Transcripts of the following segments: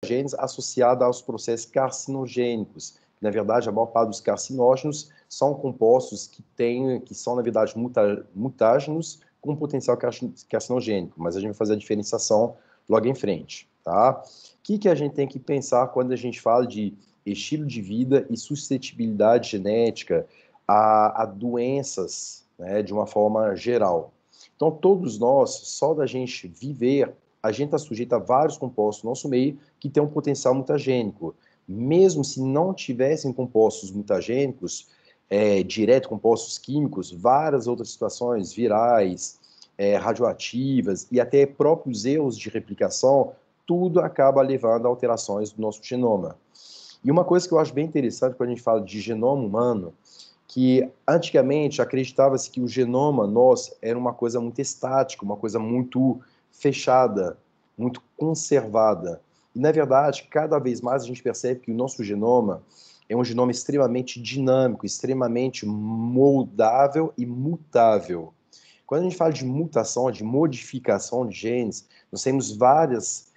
mutagenes associada aos processos carcinogênicos. Na verdade, a maior parte dos carcinógenos são compostos que são, na verdade, mutágenos com potencial carcinogênico, mas a gente vai fazer a diferenciação logo em frente, tá? O que a gente tem que pensar quando a gente fala de estilo de vida e suscetibilidade genética a doenças, né, de uma forma geral? Então, todos nós, só da gente viver, a gente está sujeito a vários compostos no nosso meio que têm um potencial mutagênico. Mesmo se não tivessem compostos mutagênicos, direto compostos químicos, várias outras situações virais, radioativas e até próprios erros de replicação, tudo acaba levando a alterações do nosso genoma. E uma coisa que eu acho bem interessante quando a gente fala de genoma humano, que antigamente acreditava-se que o genoma nosso era uma coisa muito estática, uma coisa muito fechada, muito conservada. E, na verdade, cada vez mais a gente percebe que o nosso genoma é um genoma extremamente dinâmico, extremamente moldável e mutável. Quando a gente fala de mutação, de modificação de genes, nós temos vários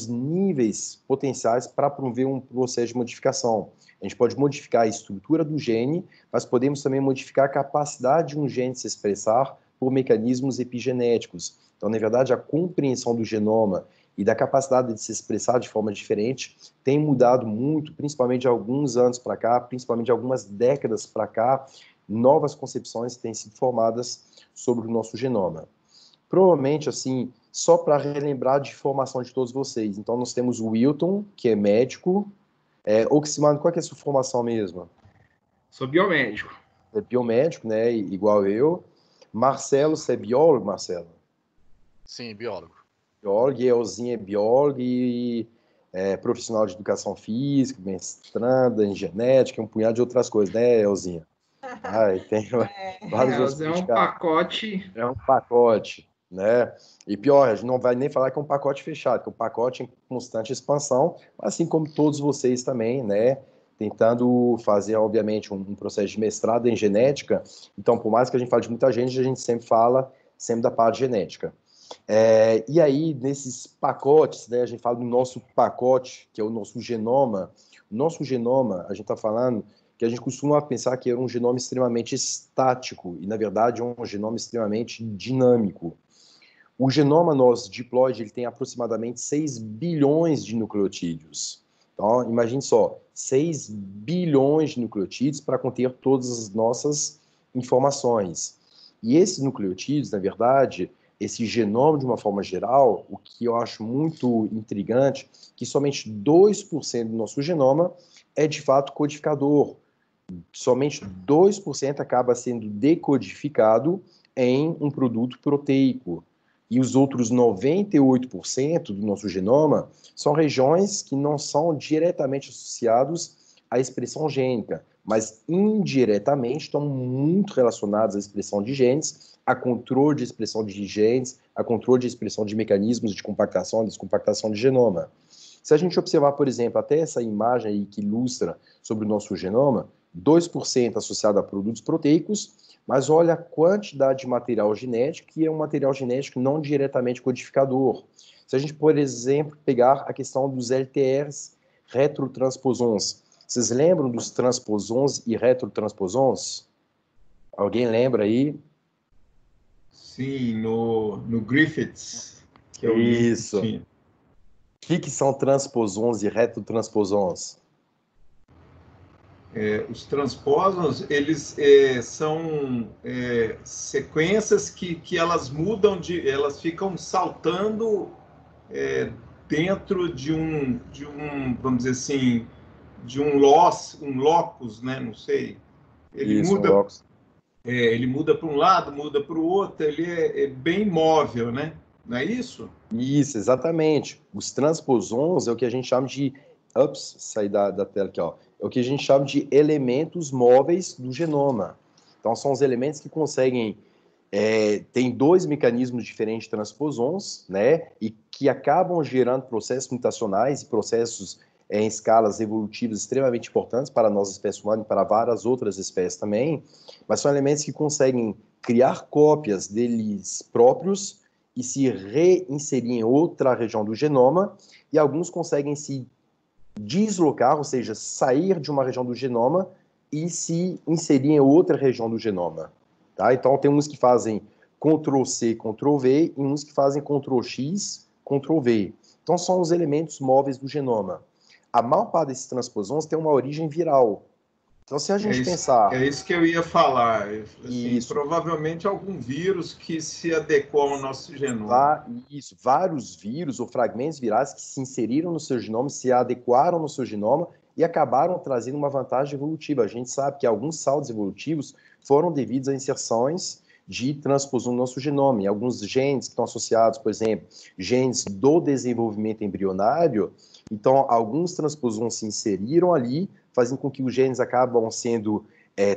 níveis potenciais para promover um processo de modificação. A gente pode modificar a estrutura do gene, mas podemos também modificar a capacidade de um gene se expressar por mecanismos epigenéticos. Então, na verdade, a compreensão do genoma e da capacidade de se expressar de forma diferente tem mudado muito, principalmente de alguns anos para cá, principalmente de algumas décadas para cá, novas concepções têm sido formadas sobre o nosso genoma. Provavelmente, assim, só para relembrar de formação de todos vocês. Então, nós temos o Wilton, que é médico. Oximano, qual que é a sua formação mesmo? Sou biomédico. É biomédico, né? Igual eu. Marcelo, você é biólogo, Marcelo? Sim, biólogo. Biólogo, e Elzinha é biólogo e profissional de educação física, mestranda em genética, um punhado de outras coisas, né, Elzinha? Tem vários outros É um pacote. É um pacote, né? E pior, a gente não vai nem falar que é um pacote fechado, que é um pacote em constante expansão, assim como todos vocês também, né? Tentando fazer, obviamente, um processo de mestrado em genética. Então, por mais que a gente fale de muita gente, a gente sempre fala da parte genética. E aí, nesses pacotes, né, a gente fala do nosso pacote, que é o nosso genoma. O nosso genoma, a gente está falando que a gente costuma pensar que é um genoma extremamente estático, e, na verdade, é um genoma extremamente dinâmico. O genoma nosso diploide ele tem aproximadamente 6 bilhões de nucleotídeos. Então, imagine só, 6 bilhões de nucleotídeos para conter todas as nossas informações. E esses nucleotídeos, na verdade, esse genoma de uma forma geral, o que eu acho muito intrigante, que somente 2% do nosso genoma é de fato codificador. Somente 2% acaba sendo decodificado em um produto proteico. E os outros 98% do nosso genoma são regiões que não são diretamente associados à expressão gênica, mas indiretamente estão muito relacionados à expressão de genes, a controle de expressão de genes, a controle de expressão de mecanismos de compactação e descompactação de genoma. Se a gente observar, por exemplo, até essa imagem aí que ilustra sobre o nosso genoma, 2% associado a produtos proteicos, mas olha a quantidade de material genético, que é um material genético não diretamente codificador. Se a gente, por exemplo, pegar a questão dos LTRs retrotransposons, vocês lembram dos transposons e retrotransposons? Alguém lembra aí? Sim, no Griffiths. Que é isso. O que são transposons e retrotransposons? Os transposons, eles são sequências que elas mudam, elas ficam saltando dentro de um, vamos dizer assim, de um locus, né? Não sei. Ele isso, muda, ele muda para um lado, muda para o outro, ele é bem móvel, né? Não é isso? Isso, exatamente. Os transposons é o que a gente chama de... Ups, saí da tela aqui, ó. É o que a gente chama de elementos móveis do genoma. Então, são os elementos que conseguem... tem dois mecanismos diferentes de transposons, né? E que acabam gerando processos mutacionais e processos em escalas evolutivas extremamente importantes para a nossa espécie humana e para várias outras espécies também. Mas são elementos que conseguem criar cópias deles próprios e se reinserir em outra região do genoma, e alguns conseguem se deslocar, ou seja, sair de uma região do genoma e se inserir em outra região do genoma. Tá? Então, tem uns que fazem Ctrl+C, Ctrl+V, e uns que fazem Ctrl+X, Ctrl+V. Então, são os elementos móveis do genoma. A maior parte desses transposons tem uma origem viral. Então, se a gente pensar... É isso que eu ia falar. Assim, provavelmente algum vírus que se adequou ao nosso genoma. Isso, vários vírus ou fragmentos virais que se inseriram no seu genoma, se adequaram no seu genoma e acabaram trazendo uma vantagem evolutiva. A gente sabe que alguns saltos evolutivos foram devidos a inserções de transposon no nosso genoma. E alguns genes que estão associados, por exemplo, genes do desenvolvimento embrionário, então alguns transposons se inseriram ali, fazendo com que os genes acabam sendo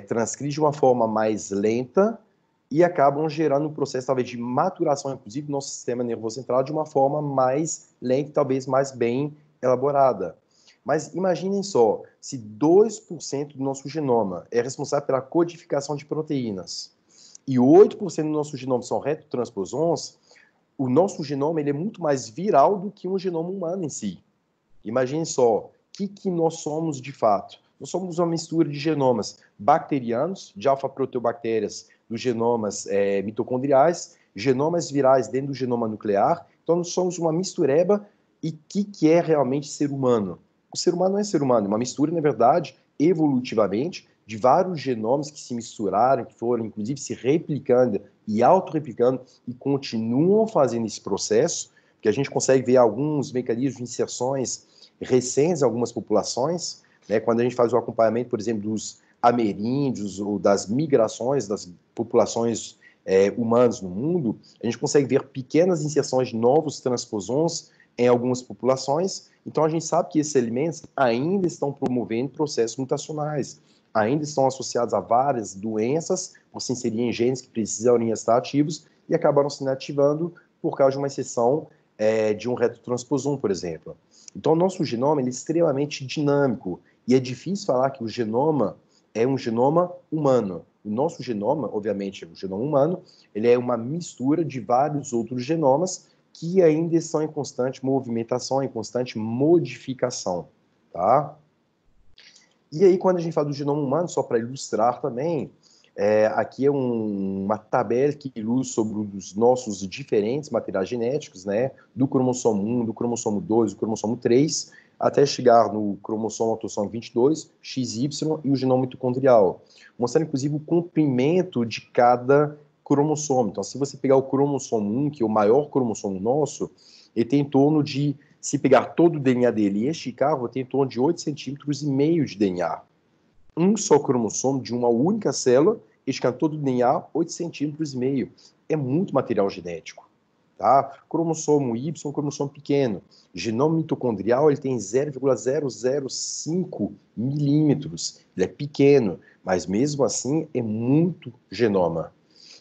transcritos de uma forma mais lenta e acabam gerando um processo, talvez, de maturação, inclusive, do nosso sistema nervoso central de uma forma mais lenta e talvez mais bem elaborada. Mas imaginem só, se 2% do nosso genoma é responsável pela codificação de proteínas e 8% do nosso genoma são retrotransposons, o nosso genoma ele é muito mais viral do que um genoma humano em si. Imaginem só, o que nós somos de fato? Nós somos uma mistura de genomas bacterianos, de alfa-proteobactérias, dos genomas mitocondriais, genomas virais dentro do genoma nuclear. Então, nós somos uma mistureba. E o que é realmente ser humano? O ser humano não é ser humano, é uma mistura, na verdade, evolutivamente, de vários genomas que se misturaram, que foram, inclusive, se replicando e autorreplicando e continuam fazendo esse processo, que a gente consegue ver alguns mecanismos de inserções recentes em algumas populações, né, quando a gente faz o acompanhamento, por exemplo, dos ameríndios ou das migrações das populações humanas no mundo, a gente consegue ver pequenas inserções de novos transposons em algumas populações. Então, a gente sabe que esses elementos ainda estão promovendo processos mutacionais, ainda estão associados a várias doenças, por se inserir em genes que precisam estar ativos e acabaram se inativando por causa de uma inserção de um retrotransposon, por exemplo. Então, o nosso genoma ele é extremamente dinâmico e é difícil falar que o genoma é um genoma humano. O nosso genoma, obviamente, é um genoma humano, ele é uma mistura de vários outros genomas que ainda estão em constante movimentação, em constante modificação, tá? E aí, quando a gente fala do genoma humano, só para ilustrar também, aqui é uma tabela que ilustra sobre os nossos diferentes materiais genéticos, né, do cromossomo 1, do cromossomo 2, do cromossomo 3, até chegar no cromossomo autossômico 22, XY e o genoma mitocondrial, mostrando inclusive o comprimento de cada cromossomo. Então, se você pegar o cromossomo 1, que é o maior cromossomo nosso, ele tem em torno de, se pegar todo o DNA dele e esticar, vai ter em torno de 8,5 centímetros de DNA. Um só cromossomo de uma única célula, esticando todo o DNA, 8,5 centímetros. É muito material genético. Tá? Cromossomo Y, cromossomo pequeno. Genoma mitocondrial, ele tem 0,005 milímetros. Ele é pequeno, mas mesmo assim é muito genoma.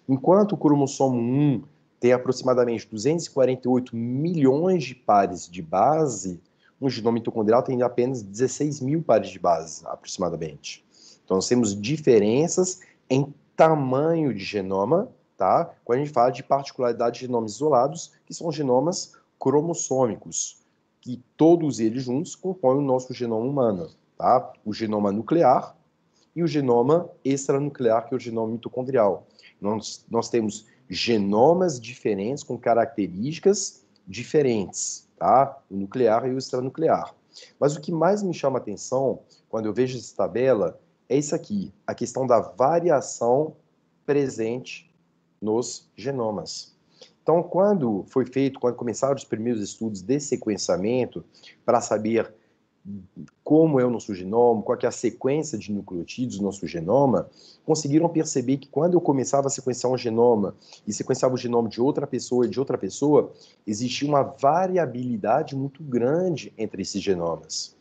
Enquanto o cromossomo 1 tem aproximadamente 248 milhões de pares de base, um genoma mitocondrial tem apenas 16 mil pares de base, aproximadamente. Então, nós temos diferenças em tamanho de genoma, tá? Quando a gente fala de particularidade de genomas isolados, que são genomas cromossômicos, que todos eles juntos compõem o nosso genoma humano, tá? O genoma nuclear e o genoma extranuclear, que é o genoma mitocondrial. Nós temos genomas diferentes, com características diferentes, tá? O nuclear e o extranuclear. Mas o que mais me chama a atenção, quando eu vejo essa tabela, é isso aqui, a questão da variação presente nos genomas. Então, quando começaram os primeiros estudos de sequenciamento, para saber como é o nosso genoma, qual é a sequência de nucleotídeos do nosso genoma, conseguiram perceber que quando eu começava a sequenciar um genoma e sequenciava o genoma de outra pessoa e de outra pessoa, existia uma variabilidade muito grande entre esses genomas.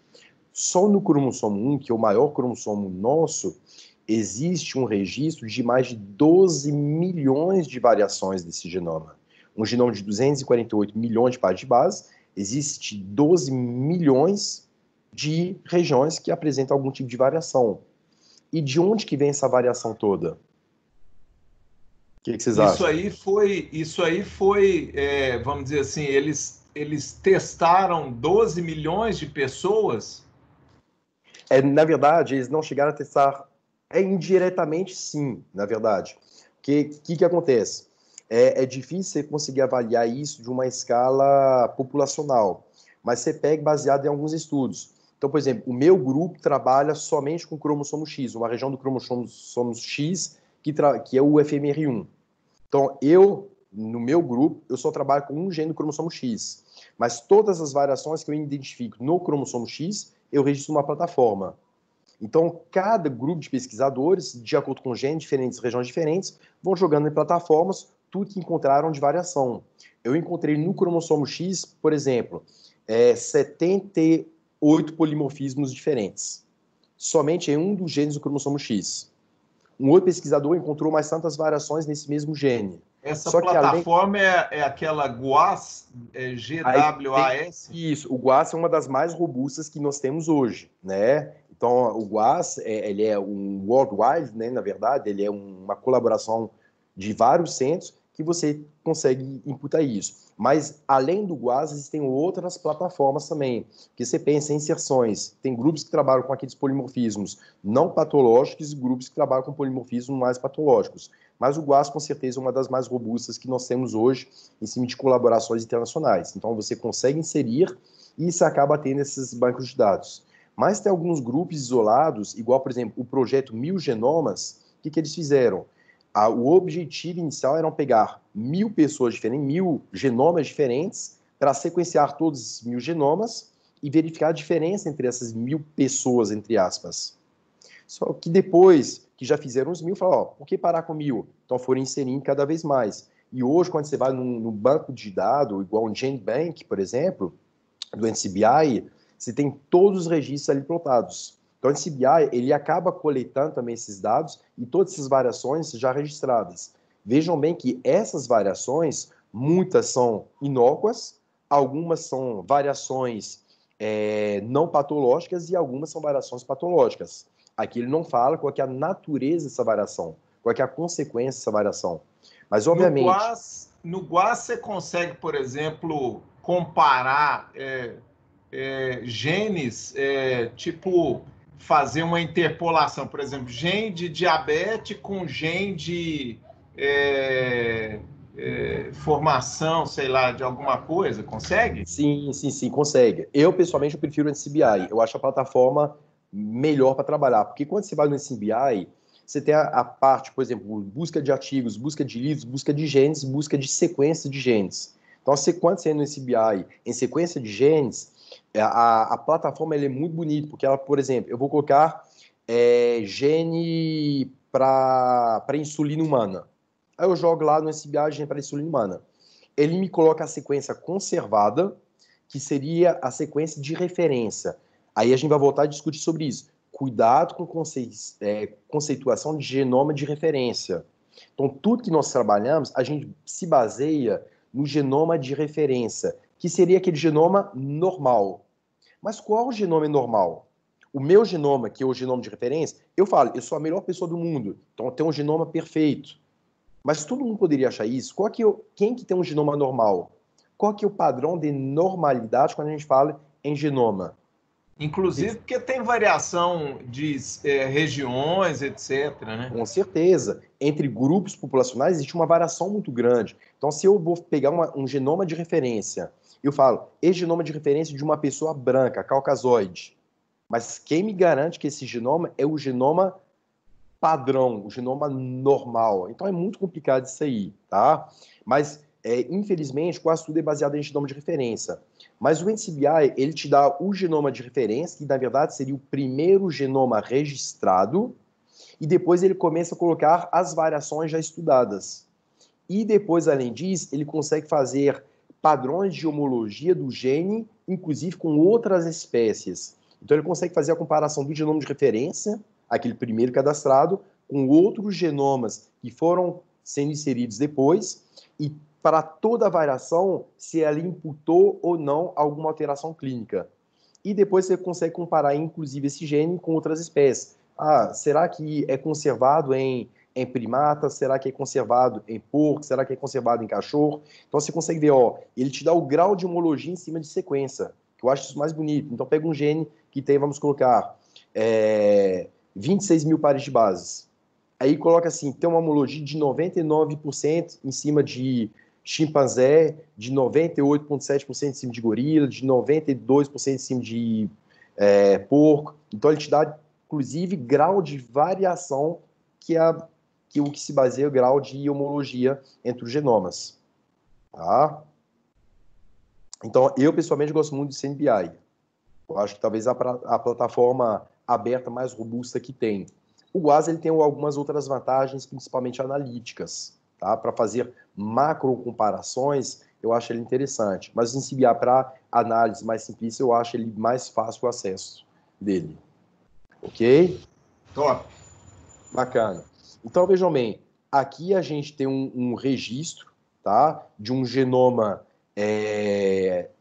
Só no cromossomo 1, que é o maior cromossomo nosso, existe um registro de mais de 12 milhões de variações desse genoma. Um genoma de 248 milhões de pares de base, existe 12 milhões de regiões que apresentam algum tipo de variação. E de onde que vem essa variação toda? que vocês acham? Isso aí foi, vamos dizer assim, eles testaram 12 milhões de pessoas. Na verdade, eles não chegaram a testar, indiretamente sim, na verdade. O que acontece? É difícil você conseguir avaliar isso de uma escala populacional, mas você pega baseado em alguns estudos. Então, por exemplo, o meu grupo trabalha somente com cromossomo X, uma região do cromossomo X, que é o FMR1. Então, no meu grupo, eu só trabalho com um gene do cromossomo X. Mas todas as variações que eu identifico no cromossomo X, eu registro numa plataforma. Então, cada grupo de pesquisadores, de acordo com genes diferentes, regiões diferentes, vão jogando em plataformas tudo que encontraram de variação. Eu encontrei no cromossomo X, por exemplo, 78 polimorfismos diferentes. Somente em um dos genes do cromossomo X. Um outro pesquisador encontrou mais tantas variações nesse mesmo gene. Essa Só plataforma é aquela GWAS, GWAS? Isso, o GWAS é uma das mais robustas que nós temos hoje, né? Então, o GWAS, ele é um worldwide, né? Na verdade, ele é uma colaboração de vários centros que você consegue imputar isso. Mas, além do GWAS, existem outras plataformas também, que você pensa em inserções. Tem grupos que trabalham com aqueles polimorfismos não patológicos e grupos que trabalham com polimorfismos mais patológicos. Mas o GWAS, com certeza, é uma das mais robustas que nós temos hoje em cima de colaborações internacionais. Então, você consegue inserir e isso acaba tendo esses bancos de dados. Mas tem alguns grupos isolados, igual, por exemplo, o projeto 1000 Genomas, o que eles fizeram? O objetivo inicial era pegar 1000 pessoas diferentes, 1000 genomas diferentes, para sequenciar todos esses 1000 genomas e verificar a diferença entre essas 1000 pessoas, entre aspas. Só que depois que já fizeram os 1000, falaram, por que parar com 1000? Então foram inserindo cada vez mais. E hoje, quando você vai no banco de dados, igual o GenBank, por exemplo, do NCBI, você tem todos os registros ali plotados. Então, o NCBI, ele acaba coletando também esses dados e todas essas variações já registradas. Vejam bem que essas variações, muitas são inócuas, algumas são variações não patológicas e algumas são variações patológicas. Aqui ele não fala qual é a natureza dessa variação, qual é a consequência dessa variação. Mas, obviamente... No GWAS você consegue, por exemplo, comparar genes, tipo, fazer uma interpolação, por exemplo, gene de diabetes com gene de formação, sei lá, de alguma coisa, consegue? Sim, consegue. Eu, pessoalmente, eu prefiro o NCBI. Eu acho a plataforma melhor para trabalhar, porque quando você vai no NCBI, você tem a parte, por exemplo, busca de artigos, busca de livros, busca de genes, busca de sequência de genes. Então, quando você entra no NCBI em sequência de genes, a plataforma ela é muito bonita, porque ela, por exemplo, eu vou colocar gene para insulina humana. Aí eu jogo lá no NCBI gene para insulina humana. Ele me coloca a sequência conservada, que seria a sequência de referência. Aí a gente vai voltar a discutir sobre isso. Cuidado com conceituação de genoma de referência. Então, tudo que nós trabalhamos, a gente se baseia no genoma de referência, que seria aquele genoma normal. Mas qual genoma é normal? O meu genoma, que é o genoma de referência, eu falo, eu sou a melhor pessoa do mundo, então eu tenho um genoma perfeito. Mas todo mundo poderia achar isso. Quem que tem um genoma normal? Qual que é o padrão de normalidade quando a gente fala em genoma? Inclusive porque tem variação de regiões, etc., né? Com certeza. Entre grupos populacionais existe uma variação muito grande. Então, se eu vou pegar um genoma de referência, eu falo, esse genoma de referência de uma pessoa branca, caucasoide. Mas quem me garante que esse genoma é o genoma padrão, o genoma normal? Então é muito complicado isso aí, tá? Mas, infelizmente, quase tudo é baseado em genoma de referência. Mas o NCBI, ele te dá o genoma de referência, que na verdade seria o primeiro genoma registrado, e depois ele começa a colocar as variações já estudadas. E depois, além disso, ele consegue fazer padrões de homologia do gene, inclusive com outras espécies. Então ele consegue fazer a comparação do genoma de referência, aquele primeiro cadastrado, com outros genomas que foram sendo inseridos depois, e para toda a variação, se ela imputou ou não alguma alteração clínica. E depois você consegue comparar, inclusive, esse gene com outras espécies. Será que é conservado em em primata? Será que é conservado em porco? Será que é conservado em cachorro? Então você consegue ver, ó, ele te dá o grau de homologia em cima de sequência, que eu acho isso mais bonito. Então pega um gene que tem, vamos colocar, 26 mil pares de bases. Aí coloca assim, tem uma homologia de 99% em cima de chimpanzé, de 98,7% em cima de gorila, de 92% em cima de porco. Então ele te dá, inclusive, grau de variação que o que se baseia o grau de homologia entre os genomas. Tá? Então, eu pessoalmente gosto muito de CNBI. Eu acho que talvez a plataforma aberta mais robusta que tem. O GWAS ele tem algumas outras vantagens, principalmente analíticas, tá? Para fazer macro comparações, eu acho ele interessante. Mas o CNBI para análise mais simplista, eu acho ele mais fácil o acesso dele. Ok? Top. Bacana. Então, vejam bem, aqui a gente tem um registro, tá, de um genoma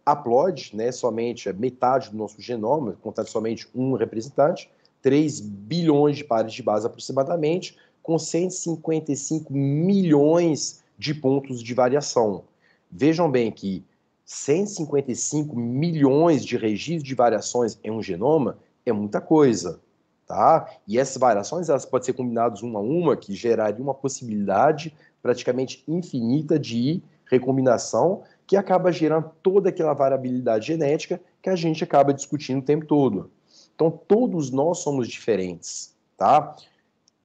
haploide, né, somente metade do nosso genoma, contando somente um representante, 3 bilhões de pares de base aproximadamente, com 155 milhões de pontos de variação. Vejam bem que 155 milhões de registros de variações em um genoma é muita coisa. Tá? E essas variações elas podem ser combinadas uma a uma, que geraria uma possibilidade praticamente infinita de recombinação, que acaba gerando toda aquela variabilidade genética que a gente acaba discutindo o tempo todo. Então, todos nós somos diferentes. Tá?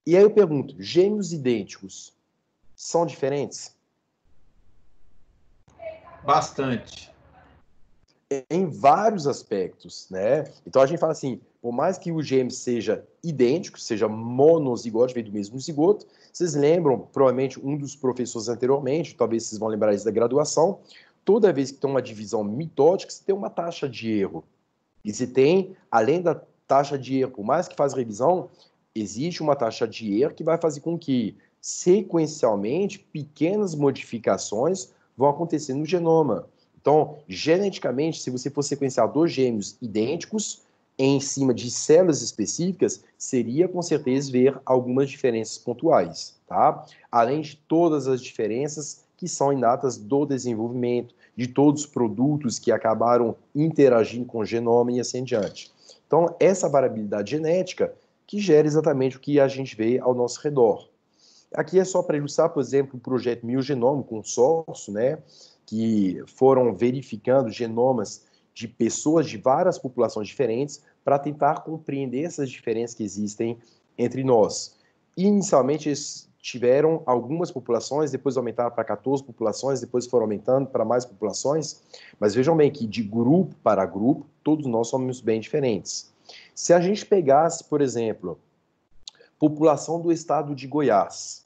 E aí eu pergunto, gêmeos idênticos são diferentes? Bastante. Em vários aspectos, né? Então a gente fala assim, por mais que o gêmeo seja idêntico, seja monozigote, veio do mesmo zigoto, vocês lembram, provavelmente um dos professores anteriormente, talvez vocês vão lembrar isso da graduação, toda vez que tem uma divisão mitótica, você tem uma taxa de erro. E se tem, além da taxa de erro, por mais que faz revisão, existe uma taxa de erro que vai fazer com que, sequencialmente, pequenas modificações vão acontecer no genoma. Então, geneticamente, se você for sequenciar dois gêmeos idênticos em cima de células específicas, seria com certeza ver algumas diferenças pontuais, tá? Além de todas as diferenças que são inatas do desenvolvimento, de todos os produtos que acabaram interagindo com o genoma e assim em diante. Então, essa variabilidade genética que gera exatamente o que a gente vê ao nosso redor. Aqui é só para ilustrar, por exemplo, o projeto Milgenome consórcio, né? Que foram verificando genomas de pessoas de várias populações diferentes para tentar compreender essas diferenças que existem entre nós. Inicialmente, eles tiveram algumas populações, depois aumentaram para 14 populações, depois foram aumentando para mais populações, mas vejam bem que de grupo para grupo, todos nós somos bem diferentes. Se a gente pegasse, por exemplo, população do estado de Goiás,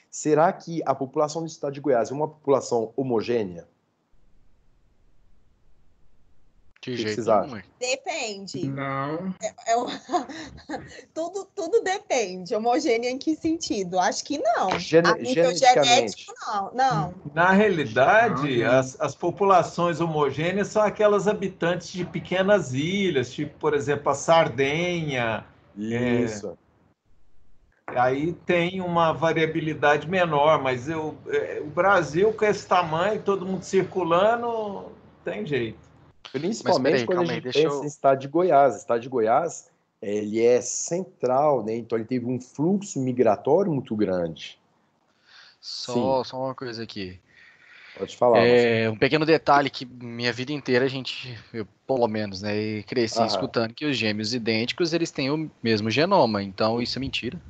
será que a população do estado de Goiás é uma população homogênea? De que jeito vocês nenhum, acham? ué. Depende. Não. Tudo depende. Homogênea em que sentido? Acho que não. A nível Geneticamente. genético, não. Na realidade, Não, as populações homogêneas são aquelas habitantes de pequenas ilhas, tipo, por exemplo, a Sardenha. Isso. Aí tem uma variabilidade menor, mas o Brasil, com esse tamanho, todo mundo circulando, tem jeito. Principalmente peraí, quando a calma aí, gente deixa pensa eu. em estado de Goiás. O estado de Goiás, ele é central, né? Então ele teve um fluxo migratório muito grande. Sim, Só uma coisa aqui. pode falar, Marcelo. Um pequeno detalhe que minha vida inteira eu, pelo menos, né, e cresci Aham. escutando que os gêmeos idênticos eles têm o mesmo genoma, então isso é mentira.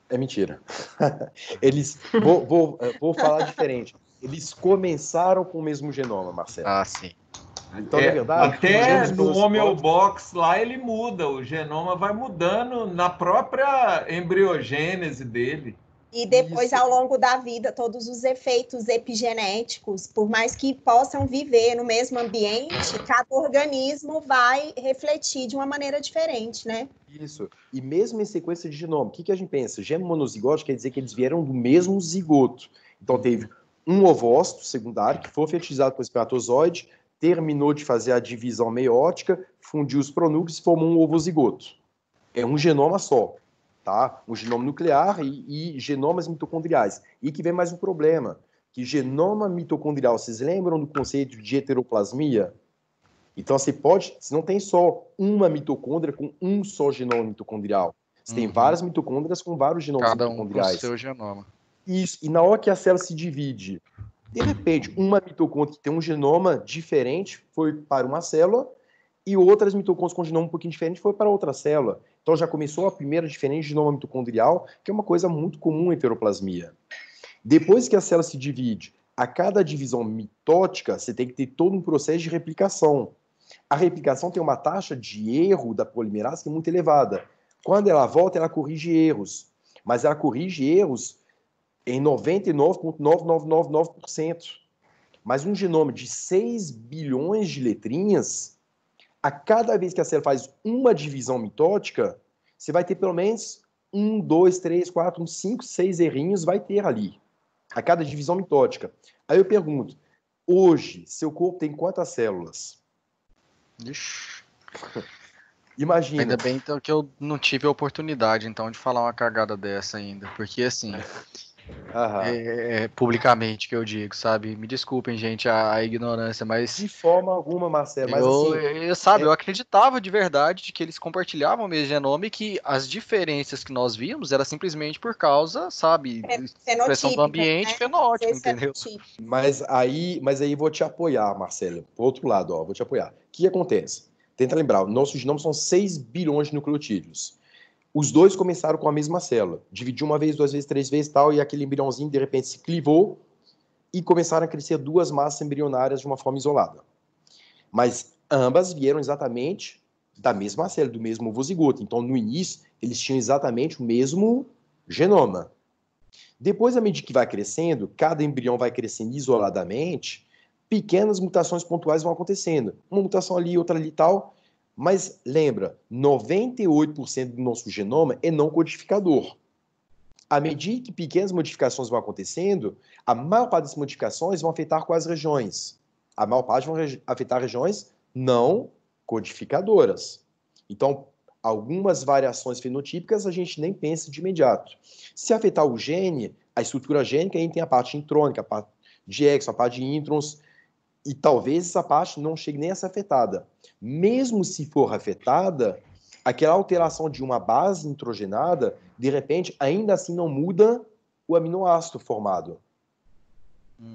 É mentira. Vou falar diferente. Eles começaram com o mesmo genoma, Marcelo. Ah, sim. Então, na verdade, os Até gêmeos no monocigóticos, homeobox lá ele muda, o genoma vai mudando na própria embriogênese dele. E depois, isso, ao longo da vida, todos os efeitos epigenéticos, por mais que possam viver no mesmo ambiente, cada organismo vai refletir de uma maneira diferente, né? isso. E mesmo em sequência de genoma, o que a gente pensa? Gêmeo monozigótico quer dizer que eles vieram do mesmo zigoto. Então, teve um ovócito secundário que foi fertilizado por espermatozoide, terminou de fazer a divisão meiótica, fundiu os pronúcleos e formou um ovozigoto. É um genoma só. tá? Um genoma nuclear e genomas mitocondriais. E que vem mais um problema, que genoma mitocondrial, vocês lembram do conceito de heteroplasmia? Então, você não tem só uma mitocôndria com um só genoma mitocondrial. Você tem várias mitocôndrias com vários genomas Cada um com o mitocondriais. seu genoma. Isso, e na hora que a célula se divide, de repente, uma mitocôndria que tem um genoma diferente foi para uma célula e outras mitocôndrias com um genoma um pouquinho diferente foi para outra célula. Então já começou a primeira diferença de genoma mitocondrial, que é uma coisa muito comum em heteroplasmia. Depois que a célula se divide, a cada divisão mitótica, você tem que ter todo um processo de replicação. A replicação tem uma taxa de erro da polimerase que é muito elevada. Quando ela volta, ela corrige erros. Mas ela corrige erros em 99,9999%. Mas um genoma de 6 bilhões de letrinhas, a cada vez que a célula faz uma divisão mitótica, você vai ter pelo menos 1, 2, 3, 4, 5, 6 errinhos, vai ter ali. A cada divisão mitótica. Aí eu pergunto, hoje, seu corpo tem quantas células? Ixi. Imagina. Ainda bem então que eu não tive a oportunidade então de falar uma cagada dessa ainda, porque assim, publicamente que eu digo, sabe? Me desculpem, gente, a ignorância, mas de forma alguma, Marcelo, mas eu acreditava de verdade de que eles compartilhavam o mesmo genoma e que as diferenças que nós vimos era simplesmente por causa, sabe, expressão do ambiente, fenótipo, entendeu? Mas aí vou te apoiar, Marcelo. Pro outro lado, vou te apoiar. O que acontece? Tenta lembrar, nossos genomas são 6 bilhões de nucleotídeos. Os dois começaram com a mesma célula. Dividiu uma vez, 2 vezes, 3 vezes, tal, e aquele embriãozinho, de repente, se clivou e começaram a crescer 2 massas embrionárias de uma forma isolada. Mas ambas vieram exatamente da mesma célula, do mesmo ovozigoto. Então, no início, eles tinham exatamente o mesmo genoma. Depois, à medida que vai crescendo, cada embrião vai crescendo isoladamente, pequenas mutações pontuais vão acontecendo. Uma mutação ali, outra ali e tal. Mas lembra, 98% do nosso genoma é não codificador. À medida que pequenas modificações vão acontecendo, a maior parte das modificações vão afetar quais regiões? A maior parte vão afetar regiões não codificadoras. Então, algumas variações fenotípicas a gente nem pensa de imediato. Se afetar o gene, a estrutura gênica, a gente tem a parte intrônica, a parte de exon, a parte de introns, e talvez essa parte não chegue nem a ser afetada. Mesmo se for afetada, aquela alteração de uma base nitrogenada, de repente, ainda assim não muda o aminoácido formado.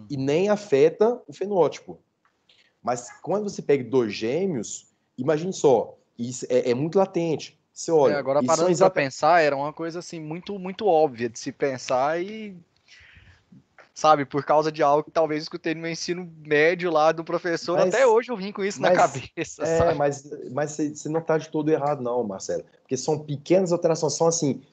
E nem afeta o fenótipo. Mas quando você pega 2 gêmeos, imagine só, isso é muito latente. Você olha, agora parando para pensar, era uma coisa assim muito, muito óbvia de se pensar e, sabe, por causa de algo que talvez eu escutei no meu ensino médio lá do professor, até hoje eu vim com isso na cabeça, sabe? Mas você não está de todo errado não, Marcelo, porque são pequenas alterações,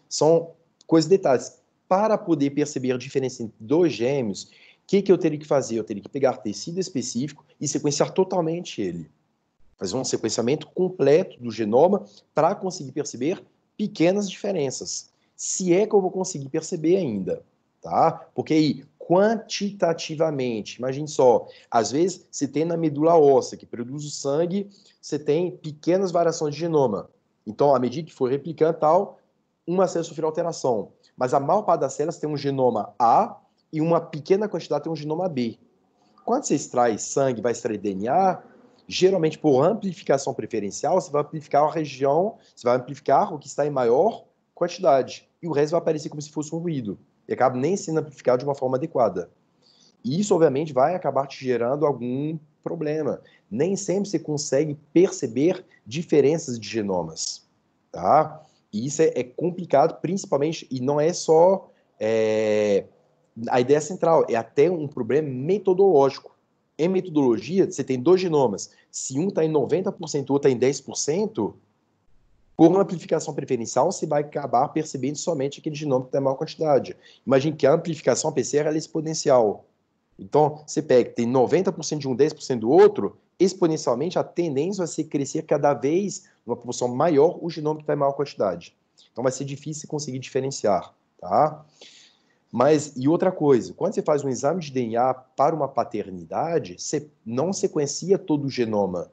são coisas, detalhes. Para poder perceber a diferença entre 2 gêmeos, o que eu teria que fazer? Eu teria que pegar tecido específico e sequenciar totalmente ele. Fazer um sequenciamento completo do genoma para conseguir perceber pequenas diferenças. Se é que eu vou conseguir perceber ainda, tá? Porque aí, quantitativamente, imagine só, às vezes você tem na medula óssea, que produz o sangue, você tem pequenas variações de genoma. Então, à medida que for replicando tal, uma célula sofreu alteração. Mas a maior parte das células tem um genoma A e uma pequena quantidade tem um genoma B. Quando você extrai sangue, vai extrair DNA, geralmente por amplificação preferencial, você vai amplificar a região, você vai amplificar o que está em maior quantidade. E o resto vai aparecer como se fosse um ruído. E acaba nem sendo amplificado de uma forma adequada. E isso, obviamente, vai acabar te gerando algum problema. Nem sempre você consegue perceber diferenças de genomas. Tá? E isso é complicado, principalmente, e não é só a ideia central, é até um problema metodológico. Em metodologia, você tem 2 genomas. Se um está em 90% e o outro está em 10%, por uma amplificação preferencial, você vai acabar percebendo somente aquele genoma que tem a maior quantidade. Imagine que a amplificação PCR é exponencial. Então, você pega, tem 90% de um, 10% do outro, exponencialmente a tendência vai ser crescer cada vez, numa proporção maior, o genoma que está em maior quantidade. Então, vai ser difícil conseguir diferenciar, tá? Mas, e outra coisa, quando você faz um exame de DNA para uma paternidade, você não sequencia todo o genoma.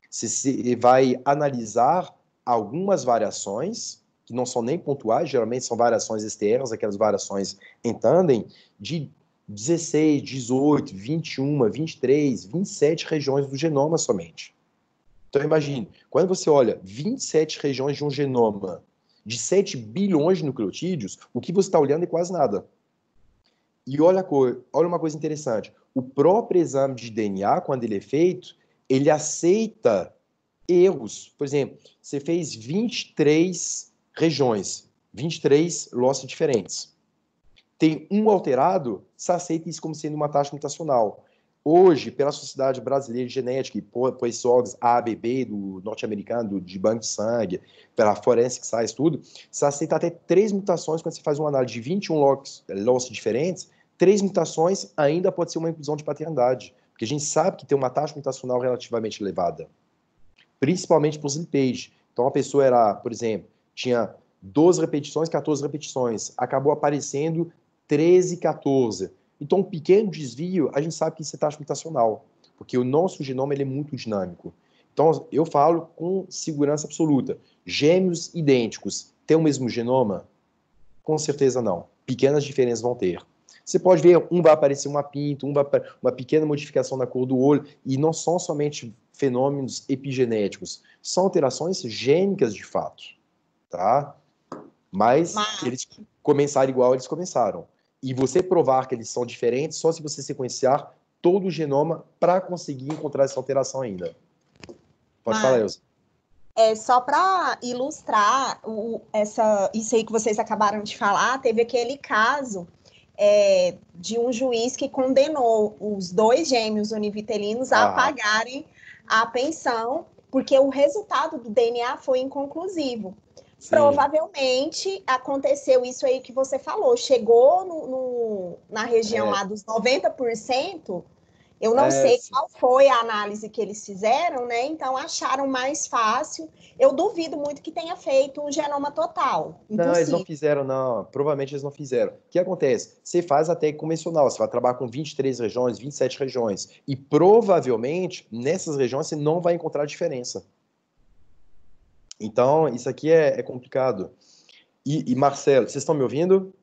Você vai analisar algumas variações que não são nem pontuais, geralmente são variações externas, aquelas variações em tandem, de 16, 18, 21, 23, 27 regiões do genoma somente. Então, imagine, quando você olha 27 regiões de um genoma de 7 bilhões de nucleotídeos, o que você está olhando é quase nada. E olha uma coisa interessante. O próprio exame de DNA, quando ele é feito, ele aceita erros. Por exemplo, você fez 23 regiões, 23 lotes diferentes. Tem um alterado, você aceita isso como sendo uma taxa mutacional. Hoje, pela Sociedade Brasileira de Genética, e por esses órgãos ABB, do norte-americano, de banco de sangue, pela Forensic Science, tudo, você aceita até 3 mutações quando você faz uma análise de 21 lotes diferentes, 3 mutações ainda pode ser uma inclusão de paternidade, porque a gente sabe que tem uma taxa mutacional relativamente elevada, principalmente para os lipase. Então, a pessoa era, por exemplo, tinha 12 repetições, 14 repetições, acabou aparecendo 13, 14. Então, um pequeno desvio, a gente sabe que isso é taxa mutacional, porque o nosso genoma ele é muito dinâmico. Então, eu falo com segurança absoluta. Gêmeos idênticos têm o mesmo genoma? Com certeza não. Pequenas diferenças vão ter. Você pode ver, um vai aparecer uma pinta, uma pequena modificação na cor do olho, e não são somente fenômenos epigenéticos, são alterações gênicas de fato, tá? Mas eles começaram igual eles começaram. E você provar que eles são diferentes só se você sequenciar todo o genoma para conseguir encontrar essa alteração ainda. Pode falar, Elza. Só para ilustrar isso aí que vocês acabaram de falar, teve aquele caso de um juiz que condenou os 2 gêmeos univitelinos a pagarem a pensão, porque o resultado do DNA foi inconclusivo. Sim. Provavelmente aconteceu isso aí que você falou, chegou na região lá dos 90%, eu não sei qual foi a análise que eles fizeram, né? Então acharam mais fácil. Eu duvido muito que tenha feito um genoma total. Impossível. Não, eles não fizeram, não. Provavelmente eles não fizeram. O que acontece? Você faz até convencional, você vai trabalhar com 23 regiões, 27 regiões, e provavelmente nessas regiões você não vai encontrar diferença. Então, isso aqui é complicado. E Marcelo, vocês estão me ouvindo?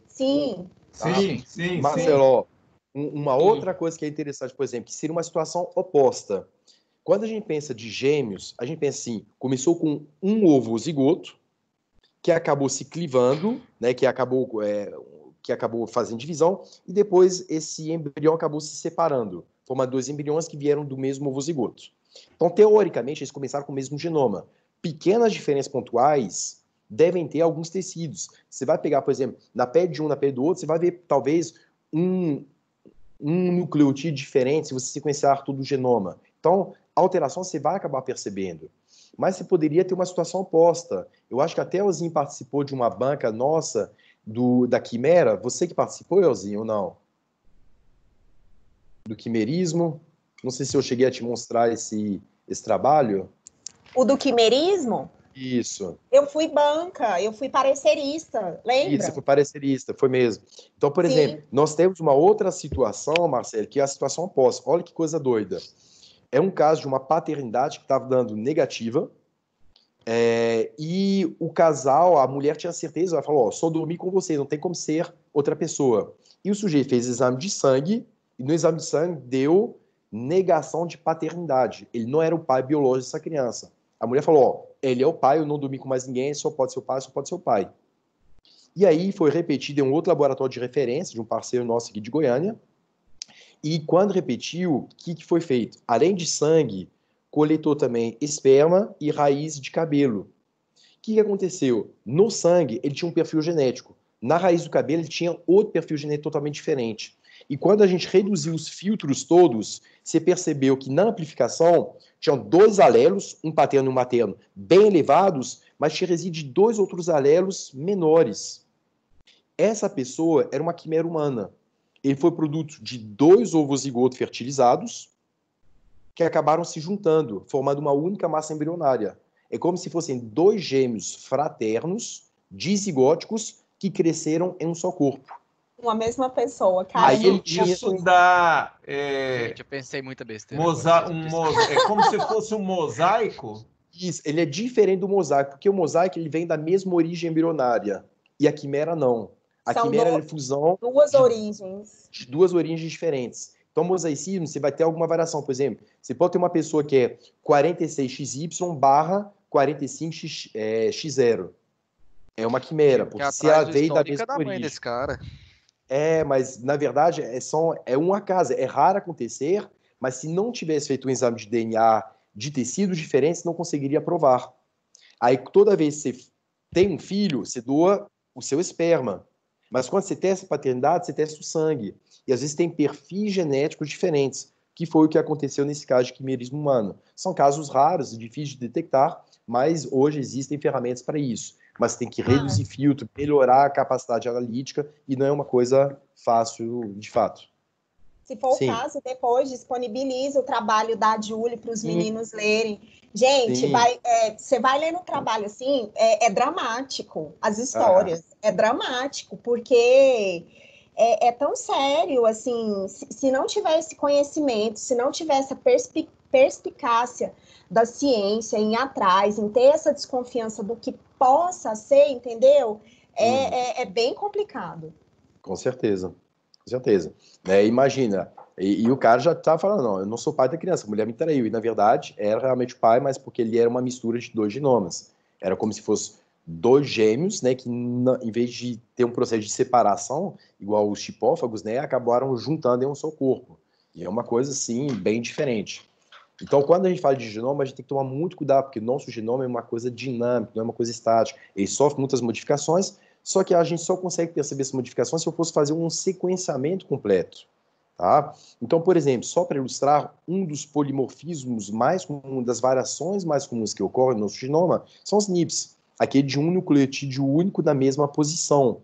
Sim. Tá? Sim. Marcelo, uma outra coisa que é interessante, por exemplo, que seria uma situação oposta. Quando a gente pensa de gêmeos, a gente pensa assim, começou com um ovo zigoto, que acabou se clivando, né, que acabou fazendo divisão, e depois esse embrião acabou se separando, formando 2 embriões que vieram do mesmo ovo zigoto. Então, teoricamente, eles começaram com o mesmo genoma. Pequenas diferenças pontuais devem ter alguns tecidos. Você vai pegar, por exemplo, na pele de um, na pele do outro, você vai ver, talvez, um nucleotídeo diferente se você sequenciar todo o genoma. Então, a alteração você vai acabar percebendo. Mas você poderia ter uma situação oposta. Eu acho que até o Elzinho participou de uma banca nossa da Quimera. Você que participou, Elzinho, ou não? Do quimerismo. Não sei se eu cheguei a te mostrar esse trabalho. O do quimerismo? Isso. Eu fui banca, eu fui parecerista, lembra? Isso, você foi parecerista, foi mesmo. Então, por exemplo, nós temos uma outra situação, Marcelo, que é a situação oposta. Olha que coisa doida. É um caso de uma paternidade que estava dando negativa, e o casal, a mulher tinha certeza, ela falou, só dormi com você, não tem como ser outra pessoa. E o sujeito fez exame de sangue, e no exame de sangue deu negação de paternidade. Ele não era o pai biológico dessa criança. A mulher falou, ele é o pai, eu não dormi com mais ninguém, só pode ser o pai, só pode ser o pai. E aí foi repetido em um outro laboratório de referência, de um parceiro nosso aqui de Goiânia, e quando repetiu, o que foi feito? Além de sangue, coletou também esperma e raiz de cabelo. O que aconteceu? No sangue, ele tinha um perfil genético. Na raiz do cabelo, ele tinha outro perfil genético totalmente diferente. E quando a gente reduziu os filtros todos, você percebeu que na amplificação tinham 2 alelos, um paterno e um materno, bem elevados, mas tinha resíduo de 2 outros alelos menores. Essa pessoa era uma quimera humana. Ele foi produto de 2 ovos zigotos fertilizados que acabaram se juntando, formando uma única massa embrionária. É como se fossem 2 gêmeos fraternos, dizigóticos, que cresceram em um só corpo. Uma mesma pessoa, cara. Aí ele tinha... Isso dá... Gente, eu pensei muita besteira. É como se fosse um mosaico? Isso, ele é diferente do mosaico, porque o mosaico ele vem da mesma origem embrionária, e a quimera não. A São quimera é fusão duas origens. de duas origens diferentes. Então, mosaicismo, você vai ter alguma variação. Por exemplo, você pode ter uma pessoa que é 46XY barra 45XX0. É uma quimera, porque se ela veio da mesma da mãe origem. desse cara. Mas na verdade é um acaso. É raro acontecer, mas se não tivesse feito um exame de DNA de tecidos diferentes, não conseguiria provar. Aí toda vez que você tem um filho, você doa o seu esperma. Mas quando você testa a paternidade, você testa o sangue. E às vezes tem perfis genéticos diferentes, que foi o que aconteceu nesse caso de quimerismo humano. São casos raros, difíceis de detectar, mas hoje existem ferramentas para isso. Mas tem que reduzir filtro, melhorar a capacidade analítica, e não é uma coisa fácil, de fato. Se for o caso, depois disponibiliza o trabalho da Julie para os meninos lerem. Gente, você vai lendo o trabalho assim, é dramático, as histórias. É dramático, porque é tão sério, assim, se não tiver esse conhecimento, se não tiver essa perspicácia da ciência em ir atrás, em ter essa desconfiança do que possa ser, entendeu? É bem complicado. Com certeza, com certeza. Imagina, e o cara já tá falando, não, eu não sou pai da criança, a mulher me traiu, e na verdade era realmente o pai, mas porque ele era uma mistura de dois genomas. Era como se fosse dois gêmeos, né, que em vez de ter um processo de separação, igual os chipófagos, né, acabaram juntando em um só corpo. E é uma coisa, assim, bem diferente. Então, quando a gente fala de genoma, a gente tem que tomar muito cuidado, porque nosso genoma é uma coisa dinâmica, não é uma coisa estática. Ele sofre muitas modificações, só que a gente só consegue perceber essas modificações se eu fosse fazer um sequenciamento completo. Tá? Então, por exemplo, só para ilustrar, um dos polimorfismos mais comuns, das variações mais comuns que ocorrem no nosso genoma, são os NIPS, aquele de um nucleotídeo único na mesma posição.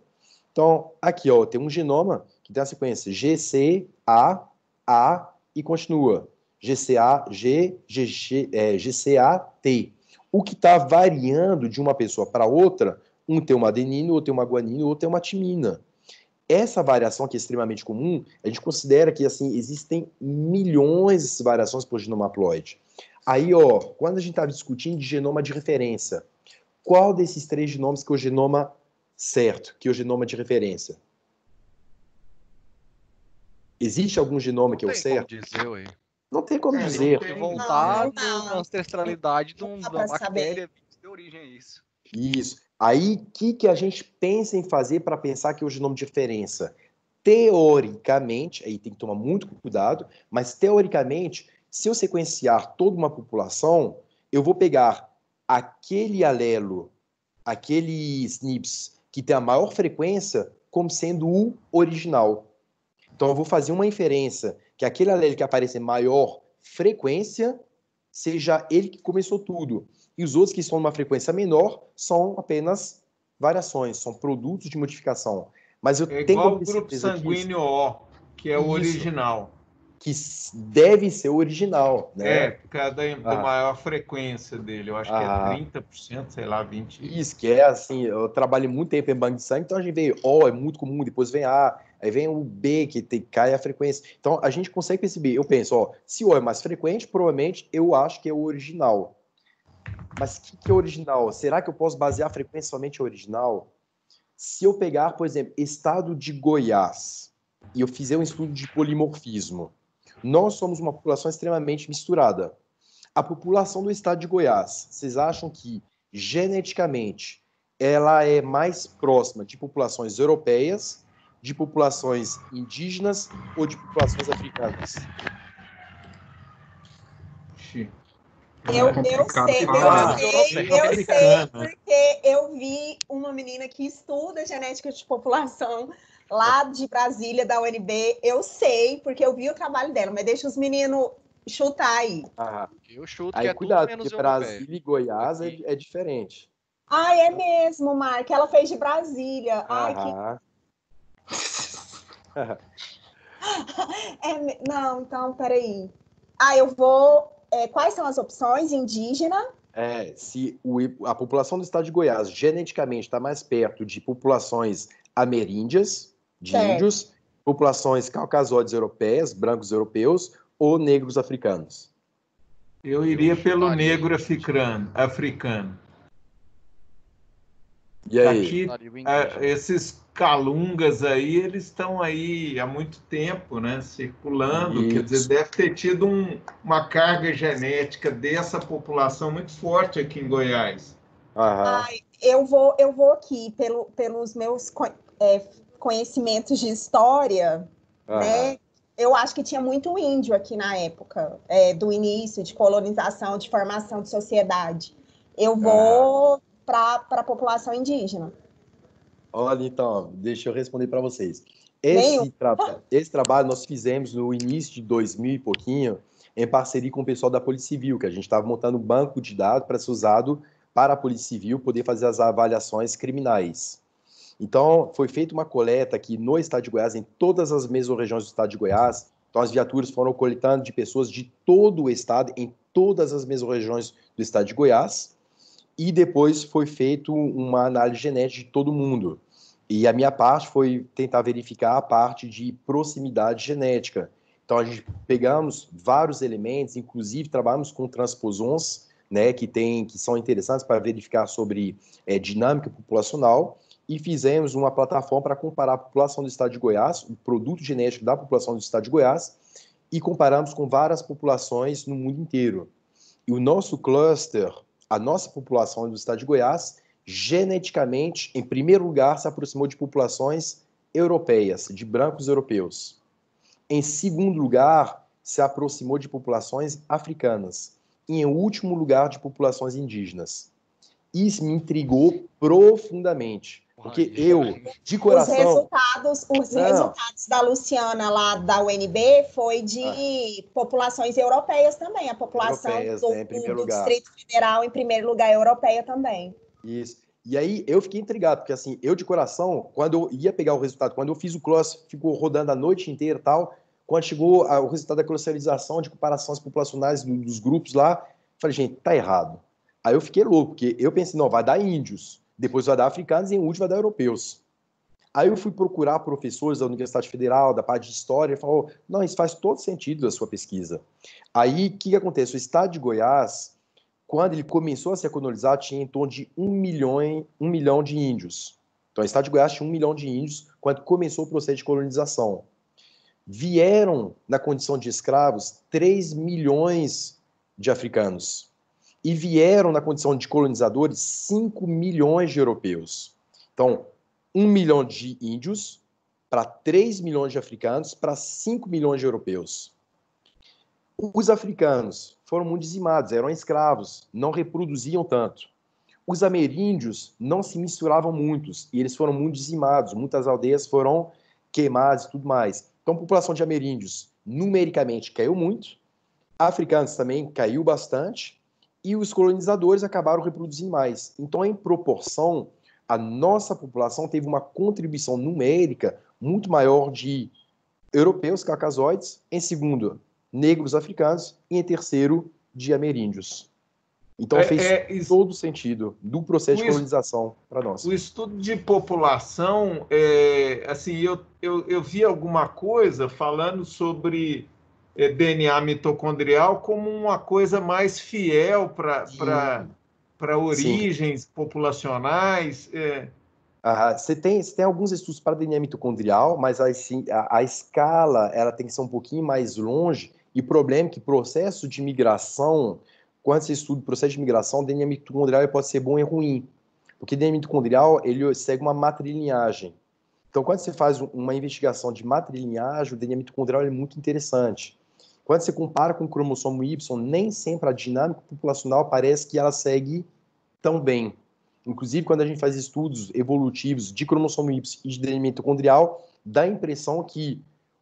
Então, aqui ó, tem um genoma que tem a sequência GCA, A e continua. GCA, G, GCAT. O que está variando de uma pessoa para outra, um tem uma adenina, outro tem uma guanina, outro tem uma timina. Essa variação, que é extremamente comum, a gente considera que assim, existem milhões de variações por genoma haploide. Aí, ó, quando a gente está discutindo de genoma de referência, qual desses três genomas que é o genoma certo, que é o genoma de referência? Existe algum genoma que é o certo? Não tem como dizer. Tem voltado na ancestralidade de uma bactéria de origem a isso. Isso. Aí, o que a gente pensa em fazer para pensar que é o genoma de referência? Teoricamente, aí tem que tomar muito cuidado, mas teoricamente, se eu sequenciar toda uma população, eu vou pegar aquele alelo, aquele SNPs que tem a maior frequência como sendo o original. Então, eu vou fazer uma inferência que aquele alelo que aparecer maior frequência seja ele que começou tudo. E os outros que estão numa frequência menor são apenas variações, são produtos de modificação. Mas eu tenho igual o grupo sanguíneo O, que é o original. Que deve ser o original, né? Por causa da maior frequência dele. Eu acho que é 30%, sei lá, 20%. Isso, que é assim, eu trabalho muito tempo em banco de sangue, então a gente vê O, é muito comum, depois vem A, aí vem o B, que cai a frequência. Então a gente consegue perceber, eu penso, ó, se O é mais frequente, provavelmente eu acho que é o original. Mas o que é original? Será que eu posso basear a frequência somente em original? Se eu pegar, por exemplo, estado de Goiás, e eu fizer um estudo de polimorfismo, nós somos uma população extremamente misturada. A população do estado de Goiás, vocês acham que, geneticamente, ela é mais próxima de populações europeias, de populações indígenas ou de populações africanas? Eu sei porque eu vi uma menina que estuda genética de população lá de Brasília, da UNB. Eu sei, porque eu vi o trabalho dela, mas deixa os meninos chutar aí. Eu chuto aí, que é cuidado, tudo menos porque Brasília e Goiás é diferente. É mesmo, Mark. Ela fez de Brasília. Não, então, peraí. Eu vou... quais são as opções? Indígena? Se a população do estado de Goiás geneticamente está mais perto de populações ameríndias, de índios, populações caucasóides europeias, brancos europeus ou negros africanos. Eu iria pelo negro africano. E aí? Aqui, esses calungas aí, eles estão aí há muito tempo, né, circulando. Quer dizer, Isso. deve ter tido uma carga genética dessa população muito forte aqui em Goiás. Aham. Ai, eu vou aqui, pelos meus conhecimentos de história, Aham. né? Eu acho que tinha muito índio aqui na época, do início, de colonização, de formação de sociedade. Eu vou para a população indígena. Olha, então, deixa eu responder para vocês. Nenhum. Esse trabalho nós fizemos no início de 2000 e pouquinho, em parceria com o pessoal da Polícia Civil, que a gente estava montando um banco de dados para ser usado para a Polícia Civil poder fazer as avaliações criminais. Então, foi feita uma coleta aqui no estado de Goiás, em todas as mesorregiões do estado de Goiás. Então, as viaturas foram coletando de pessoas de todo o estado, em todas as mesorregiões do estado de Goiás. E depois foi feito uma análise genética de todo mundo. E a minha parte foi tentar verificar a parte de proximidade genética. Então, a gente pegamos vários elementos, inclusive trabalhamos com transposons, né, que são interessantes para verificar sobre dinâmica populacional, e fizemos uma plataforma para comparar a população do estado de Goiás, o produto genético da população do estado de Goiás, e comparamos com várias populações no mundo inteiro. E o nosso cluster, a nossa população do estado de Goiás, geneticamente, em primeiro lugar, se aproximou de populações europeias, de brancos europeus. Em segundo lugar, se aproximou de populações africanas. E em último lugar, de populações indígenas. Isso me intrigou profundamente. Porque eu, de coração... Os resultados da Luciana lá da UNB foi de populações europeias também. A população europeias, do Distrito Federal, em primeiro lugar, europeia também. Isso. E aí eu fiquei intrigado, porque assim, eu de coração, quando eu ia pegar o resultado, quando eu fiz o cross, ficou rodando a noite inteira e tal, quando chegou o resultado da clusterização, de comparações populacionais dos grupos lá, falei, gente, tá errado. Aí eu fiquei louco, porque eu pensei, não, vai dar índios, depois vai dar africanos e em último vai dar europeus. Aí eu fui procurar professores da Universidade Federal, da parte de História, e falou, não, isso faz todo sentido da sua pesquisa. Aí, o que acontece? O estado de Goiás, quando ele começou a ser colonizado, tinha em torno de 1 milhão de índios. Então, o estado de Goiás tinha 1 milhão de índios quando começou o processo de colonização. Vieram, na condição de escravos, 3 milhões de africanos. E vieram, na condição de colonizadores, 5 milhões de europeus. Então, 1 milhão de índios para 3 milhões de africanos para 5 milhões de europeus. Os africanos foram muito dizimados, eram escravos, não reproduziam tanto. Os ameríndios não se misturavam muitos e eles foram muito dizimados, muitas aldeias foram queimadas e tudo mais. Então, a população de ameríndios, numericamente, caiu muito, africanos também caiu bastante, e os colonizadores acabaram reproduzindo mais. Então, em proporção, a nossa população teve uma contribuição numérica muito maior de europeus caucasoides, em segundo, negros africanos, e em terceiro, de ameríndios. Então, fez todo sentido do processo de colonização para nós. O estudo de população, assim, eu vi alguma coisa falando sobre DNA mitocondrial como uma coisa mais fiel para origens populacionais. Você tem alguns estudos para DNA mitocondrial, mas assim, a escala ela tem que ser um pouquinho mais longe, e o problema é que processo de migração, quando você estuda o processo de migração, o DNA mitocondrial pode ser bom e ruim, porque o DNA mitocondrial ele segue uma matrilineagem. Então, quando você faz uma investigação de matrilineagem, o DNA mitocondrial é muito interessante. Quando você compara com o cromossomo Y, nem sempre a dinâmica populacional parece que ela segue tão bem. Inclusive, quando a gente faz estudos evolutivos de cromossomo Y e de DNA mitocondrial, dá a impressão que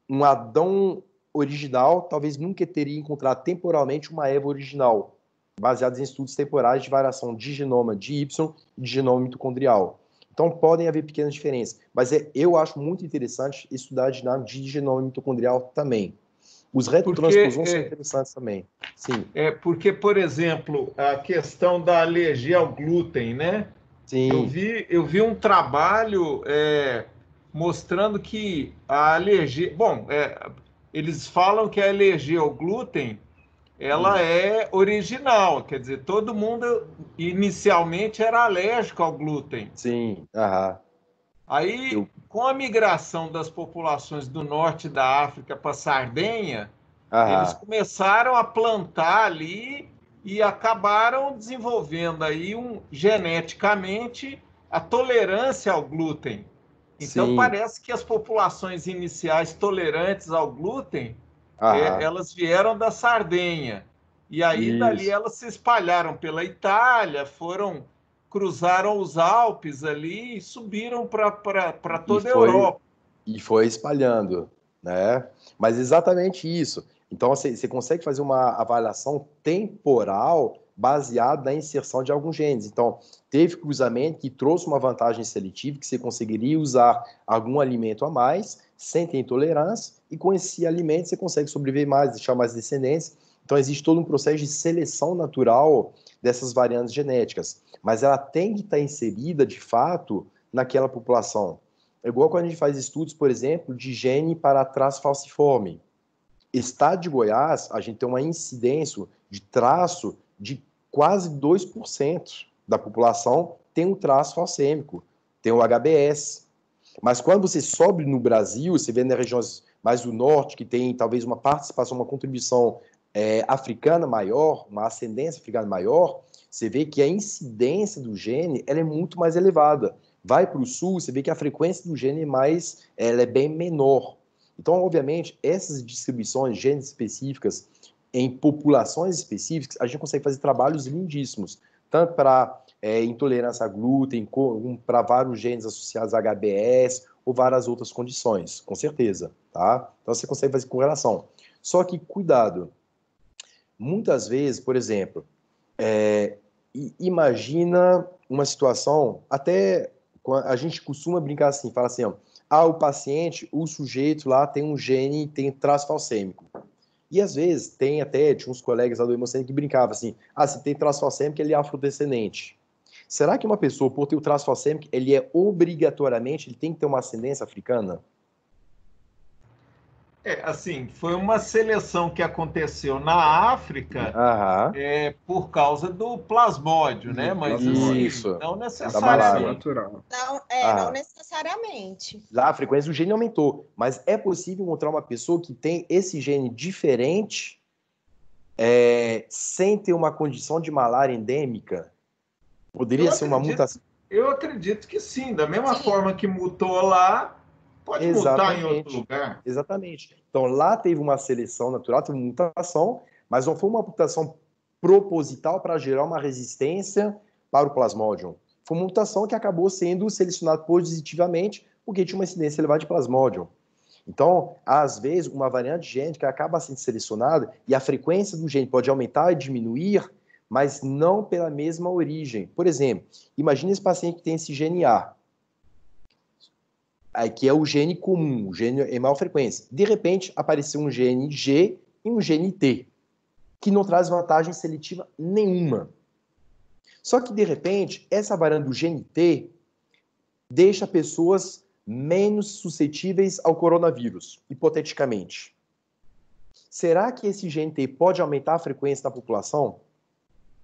um Adão original talvez nunca teria encontrado temporalmente uma Eva original, baseados em estudos temporais de variação de genoma de Y e de genoma mitocondrial. Então, podem haver pequenas diferenças, mas eu acho muito interessante estudar a dinâmica de genoma mitocondrial também. Os retrotransposons são interessantes também. Sim. Porque, por exemplo, a questão da alergia ao glúten, né? Sim. Eu vi um trabalho mostrando que a alergia... Bom, eles falam que a alergia ao glúten ela é original, quer dizer, todo mundo inicialmente era alérgico ao glúten. Sim, aham. Aí, com a migração das populações do norte da África para Sardenha, eles Aham. começaram a plantar ali e acabaram desenvolvendo aí geneticamente a tolerância ao glúten. Então, Sim, parece que as populações iniciais tolerantes ao glúten, aham. elas vieram da Sardenha. E aí, dali, Isso. elas se espalharam pela Itália, cruzaram os Alpes ali e subiram para E toda a foi, Europa. e foi espalhando, né? Mas exatamente isso. Então, você consegue fazer uma avaliação temporal baseada na inserção de alguns genes. Então, teve cruzamento que trouxe uma vantagem seletiva, que você conseguiria usar algum alimento a mais, sem ter intolerância, e com esse alimento você consegue sobreviver mais, deixar mais descendentes. Então, existe todo um processo de seleção natural dessas variantes genéticas. Mas ela tem que estar inserida, de fato, naquela população. É igual quando a gente faz estudos, por exemplo, de gene para traço falciforme. Estado de Goiás, a gente tem uma incidência de traço de quase 2% da população tem um traço falcêmico, tem o HBS. Mas quando você sobe no Brasil, você vê nas regiões mais do norte, que tem talvez uma participação, uma contribuição africana maior, uma ascendência africana maior, você vê que a incidência do gene ela é muito mais elevada. Vai para o sul, você vê que a frequência do gene ela é bem menor. Então, obviamente, essas distribuições, genes específicas, em populações específicas, a gente consegue fazer trabalhos lindíssimos, tanto para intolerância a glúten, para vários genes associados a HBS ou várias outras condições, com certeza, tá? Então, você consegue fazer correlação. Só que, cuidado, muitas vezes, por exemplo, imagina uma situação, até a gente costuma brincar assim, fala assim, ó, o paciente, o sujeito lá tem um gene, tem traço falcêmico. E às vezes tinha uns colegas lá do Hemocentro que brincavam assim, se tem traço falcêmico, ele é afrodescendente. Será que uma pessoa, por ter o traço falcêmico, ele obrigatoriamente, ele tem que ter uma ascendência africana? Assim, foi uma seleção que aconteceu na África Aham. por causa do plasmódio, né? Mas assim, Isso. não Da Seleção malária. necessariamente. natural. Não necessariamente. Lá a frequência do gene aumentou, mas é possível encontrar uma pessoa que tem esse gene diferente sem ter uma condição de malária endêmica? Poderia ser uma mutação. Eu acredito que sim, da mesma forma que mutou lá, pode mutar em outro Exatamente. lugar. Exatamente. Então, lá teve uma seleção natural, teve uma mutação, mas não foi uma mutação proposital para gerar uma resistência para o Plasmodium. Foi uma mutação que acabou sendo selecionada positivamente porque tinha uma incidência elevada de Plasmodium. Então, às vezes, uma variante gênica acaba sendo selecionada e a frequência do gene pode aumentar e diminuir, mas não pela mesma origem. Por exemplo, imagine esse paciente que tem esse gene A, que é o gene comum, o gene em maior frequência. De repente, apareceu um gene G e um gene T, que não traz vantagem seletiva nenhuma. Só que, de repente, essa variante do gene T deixa pessoas menos suscetíveis ao coronavírus, hipoteticamente. Será que esse gene T pode aumentar a frequência da população?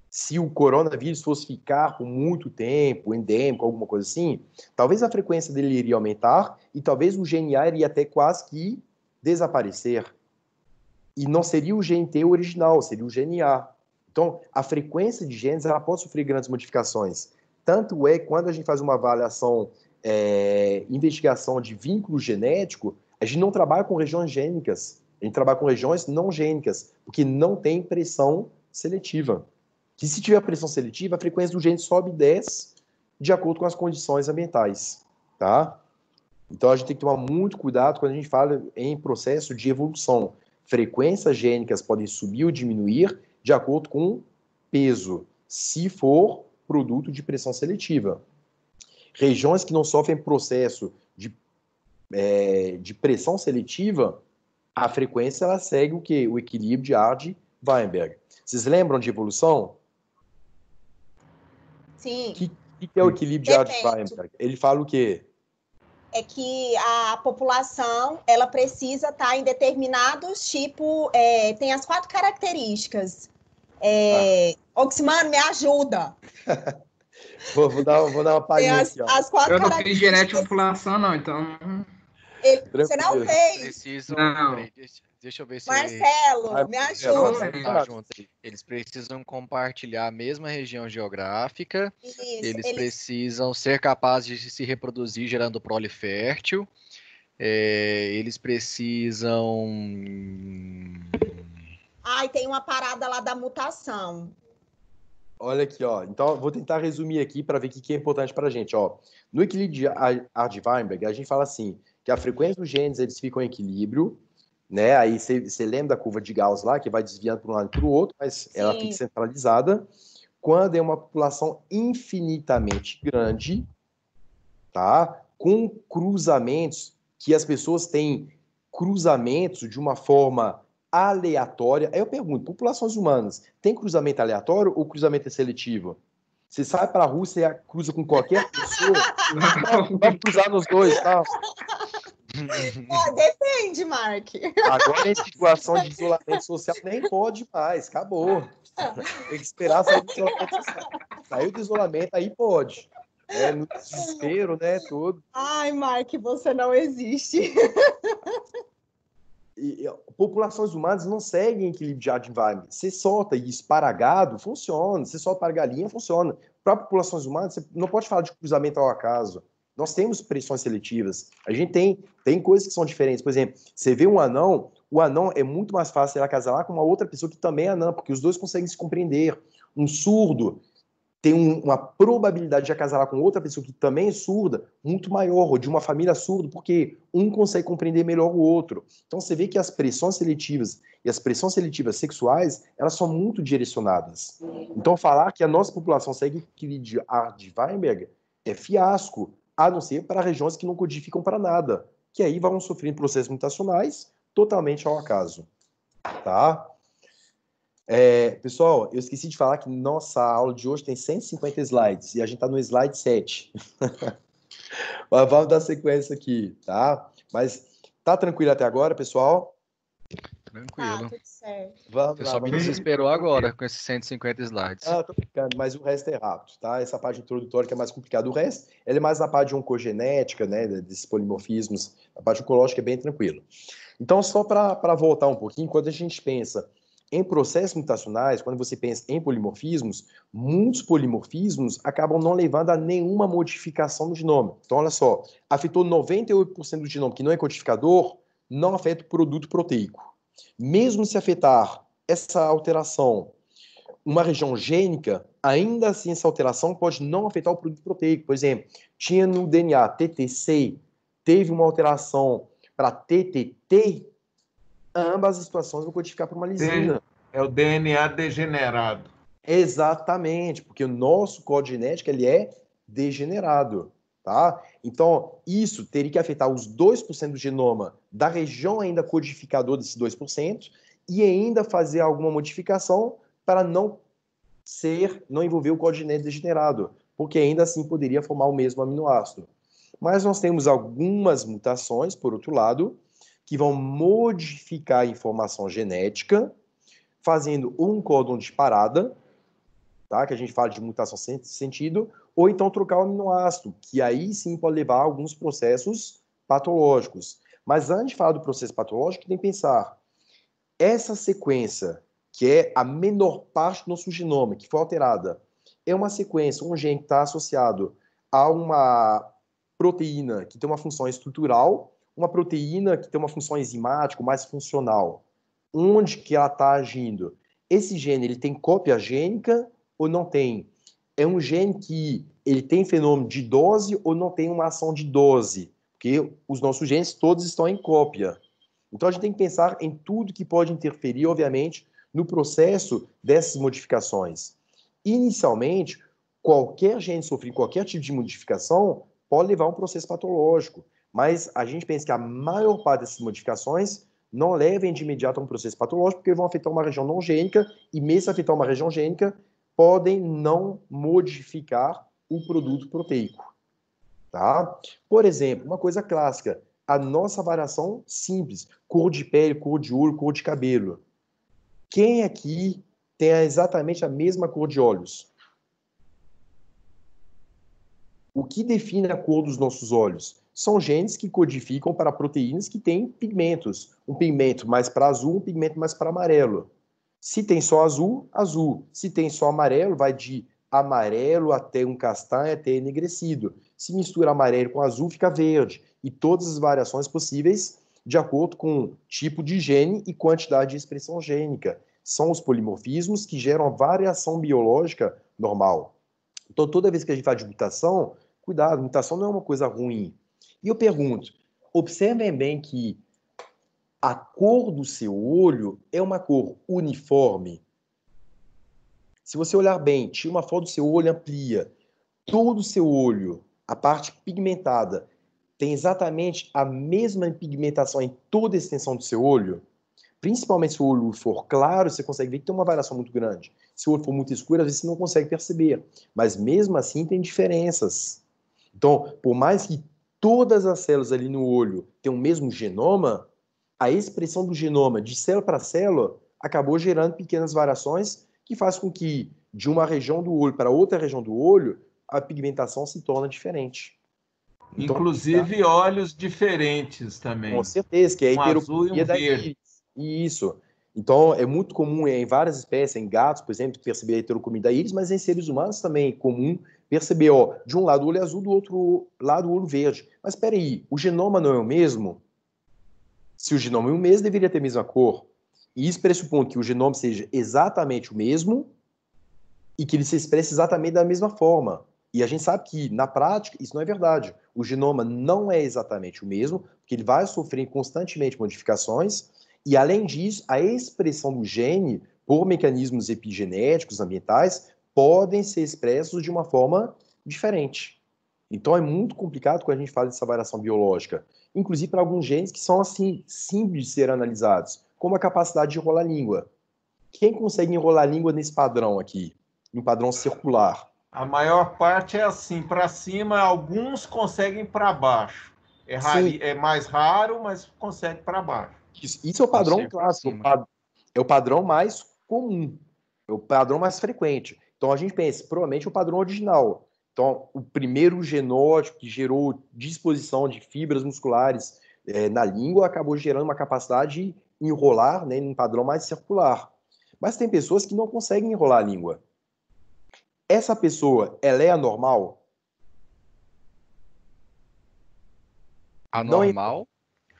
Se o coronavírus fosse ficar por muito tempo, endêmico, alguma coisa assim, talvez a frequência dele iria aumentar e talvez o gene A iria até quase que desaparecer. E não seria o gene T original, seria o gene A. Então, a frequência de genes ela pode sofrer grandes modificações. Tanto é que quando a gente faz uma avaliação, investigação de vínculo genético, a gente não trabalha com regiões gênicas, a gente trabalha com regiões não gênicas, porque não tem pressão seletiva. Que se tiver pressão seletiva, a frequência do gene sobe e desce de acordo com as condições ambientais, tá? Então a gente tem que tomar muito cuidado quando a gente fala em processo de evolução. Frequências gênicas podem subir ou diminuir de acordo com peso, se for produto de pressão seletiva. Regiões que não sofrem processo de pressão seletiva, a frequência ela segue o quê? O equilíbrio de Ardy-Weinberg. Vocês lembram de evolução? Sim. O que é o equilíbrio de Ardy-Weinberg? Ele fala o quê? é que a população ela precisa estar em determinados tipos, tem as 4 características. Oximano, me ajuda. Vou dar uma palhinha aqui, ó. As 4 Eu não fiz direto de características. população, não, então. Você não Tranquilo. fez? Precisam. Não. Peraí, deixa eu ver se. Marcelo, me ajuda. Tá junto aí. Eles precisam compartilhar a mesma região geográfica. Isso, Eles precisam ser capazes de se reproduzir gerando prole fértil. Eles precisam. Ai, tem uma parada lá da mutação. Olha aqui, ó. Então, vou tentar resumir aqui para ver o que é importante para a gente, ó. No equilíbrio de Ardt-Weinberg, a gente fala assim, que a frequência dos genes, eles ficam em equilíbrio, né? Aí você lembra da curva de Gauss lá, que vai desviando para um lado e para o outro, mas ela fica centralizada. Quando é uma população infinitamente grande, tá? Com cruzamentos, que as pessoas têm cruzamentos de uma forma aleatória. Aí eu pergunto, populações humanas, tem cruzamento aleatório ou cruzamento é seletivo? Você sai para a Rússia e cruza com qualquer pessoa, vamos cruzar nos dois, tá? Depende, Mark. Agora, em situação de isolamento social, nem pode mais, acabou. Tem que esperar sair do isolamento social. Saiu do isolamento, aí pode. No desespero, né, todo. Ai, Mark, você não existe. Populações humanas não seguem equilíbrio de Ardt-Weinberg. Você solta isso para gado, funciona. Você solta para galinha, funciona. Para populações humanas, você não pode falar de cruzamento ao acaso. Nós temos pressões seletivas. A gente tem coisas que são diferentes. Por exemplo, você vê um anão, o anão é muito mais fácil ele acasalar com uma outra pessoa que também é anã, porque os dois conseguem se compreender. Um surdo tem uma probabilidade de acasalar com outra pessoa que também é surda muito maior, ou de uma família surda, porque um consegue compreender melhor o outro. Então você vê que as pressões seletivas e as pressões seletivas sexuais, elas são muito direcionadas. Então falar que a nossa população segue equilíbrio de Ardt-Weinberg é fiasco, a não ser para regiões que não codificam para nada, que aí vão sofrer processos mutacionais totalmente ao acaso. Tá? Pessoal, eu esqueci de falar que nossa aula de hoje tem 150 slides e a gente está no slide 7. Mas vamos dar sequência aqui, tá? Mas tá tranquilo até agora, pessoal? Tranquilo. Tudo certo. O pessoal me desesperou agora com esses 150 slides. Tô ficando, mas o resto é rápido, tá? Essa parte introdutória que é mais complicada. O resto, ela é mais na parte de oncogenética, né? Desses polimorfismos. A parte oncológica é bem tranquilo. Então, só para voltar um pouquinho, quando a gente pensa em processos mutacionais, quando você pensa em polimorfismos, muitos polimorfismos acabam não levando a nenhuma modificação no genoma. Então, olha só, afetou 98% do genoma que não é codificador, não afeta o produto proteico. Mesmo se afetar essa alteração uma região gênica, ainda assim essa alteração pode não afetar o produto proteico. Por exemplo, tinha no DNA TTC, teve uma alteração para TTT, ambas as situações vão codificar para uma lisina. É o DNA degenerado. Exatamente, porque o nosso código genético ele é degenerado, tá? Então, isso teria que afetar os 2% do genoma da região ainda codificadora desses 2% e ainda fazer alguma modificação para não envolver o código genético degenerado, porque ainda assim poderia formar o mesmo aminoácido. Mas nós temos algumas mutações, por outro lado, que vão modificar a informação genética, fazendo um códon de parada, tá? Que a gente fala de mutação sem sentido, ou então trocar o aminoácido, que aí sim pode levar a alguns processos patológicos. Mas antes de falar do processo patológico, tem que pensar, essa sequência, que é a menor parte do nosso genoma, que foi alterada, é uma sequência, um gene que está associado a uma proteína que tem uma função estrutural, uma proteína que tem uma função enzimática, mais funcional. Onde que ela está agindo? Esse gene, ele tem cópia gênica ou não tem? É um gene que ele tem fenômeno de dose ou não tem uma ação de dose? Porque os nossos genes todos estão em cópia. Então a gente tem que pensar em tudo que pode interferir, obviamente, no processo dessas modificações. Inicialmente, qualquer gene sofrer qualquer tipo de modificação pode levar a um processo patológico, mas a gente pensa que a maior parte dessas modificações não levem de imediato a um processo patológico, porque vão afetar uma região não gênica, e mesmo se afetar uma região gênica, podem não modificar o produto proteico. tá? Por exemplo, uma coisa clássica, a nossa variação simples, cor de pele, cor de olho, cor de cabelo. Quem aqui tem exatamente a mesma cor de olhos? O que define a cor dos nossos olhos? São genes que codificam para proteínas que têm pigmentos. Um pigmento mais para azul, um pigmento mais para amarelo. Se tem só azul, azul. Se tem só amarelo, vai de amarelo até um castanho, até enegrecido. Se mistura amarelo com azul, fica verde. E todas as variações possíveis de acordo com tipo de gene e quantidade de expressão gênica. São os polimorfismos que geram a variação biológica normal. Então, toda vez que a gente fala de mutação, cuidado, mutação não é uma coisa ruim. E eu pergunto, observem bem que a cor do seu olho é uma cor uniforme. Se você olhar bem, tira uma foto do seu olho, amplia. Todo o seu olho, a parte pigmentada, tem exatamente a mesma pigmentação em toda a extensão do seu olho? Principalmente se o olho for claro, você consegue ver que tem uma variação muito grande. Se o olho for muito escuro, às vezes você não consegue perceber. Mas mesmo assim tem diferenças. Então, por mais que todas as células ali no olho tenham o mesmo genoma, a expressão do genoma de célula para célula acabou gerando pequenas variações que faz com que de uma região do olho para outra região do olho, a pigmentação se torna diferente. Então, inclusive olhos diferentes também. Com certeza, que é a heterocromia da íris. Isso. Então, é muito comum em várias espécies, em gatos, por exemplo, perceber a heterocromia da íris, mas em seres humanos também é comum perceber, ó, de um lado o olho azul, do outro lado o olho verde. Mas espera aí, o genoma não é o mesmo? Se o genoma é o mesmo, deveria ter a mesma cor. E isso pressupõe que o genoma seja exatamente o mesmo e que ele se expresse exatamente da mesma forma. E a gente sabe que, na prática, isso não é verdade. O genoma não é exatamente o mesmo, porque ele vai sofrer constantemente modificações, e, além disso, a expressão do gene, por mecanismos epigenéticos, ambientais, podem ser expressos de uma forma diferente. Então, é muito complicado quando a gente fala dessa variação biológica, inclusive para alguns genes que são, assim, simples de ser analisados, como a capacidade de enrolar a língua. Quem consegue enrolar a língua nesse padrão aqui? Em um padrão circular? A maior parte é assim, para cima, alguns conseguem para baixo. É mais raro, mas consegue para baixo. Isso é o padrão clássico, é o padrão mais comum, é o padrão mais frequente. Então a gente pensa, provavelmente é o padrão original. Então, o primeiro genótipo que gerou disposição de fibras musculares na língua acabou gerando uma capacidade de enrolar, né, em um padrão mais circular. Mas tem pessoas que não conseguem enrolar a língua. Essa pessoa, ela é anormal? Anormal?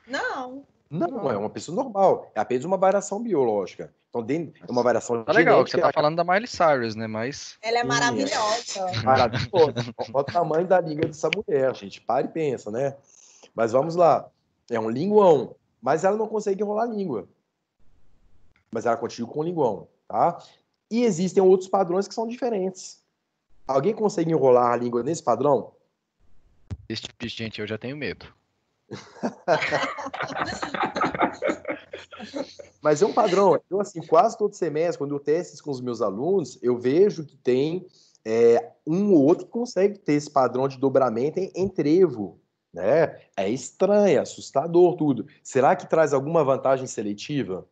Não. Não, é uma pessoa normal. É apenas uma variação biológica. Então, é uma variação tá genética. Legal, que você tá falando da Miley Cyrus, né? Mas... Ela é maravilhosa. Maravilhosa. Olha o tamanho da língua dessa mulher, gente. Para e pensa, né? Mas vamos lá. É um linguão. Mas ela não consegue enrolar a língua. Mas ela continua com o linguão, tá? E existem outros padrões que são diferentes. Alguém consegue enrolar a língua nesse padrão? Esse tipo de gente eu já tenho medo. Mas é um padrão. Eu, assim, quase todo semestre, quando eu testo isso com os meus alunos, eu vejo que tem um ou outro que consegue ter esse padrão de dobramento em trevo, né? É estranho, é assustador tudo. Será que traz alguma vantagem seletiva?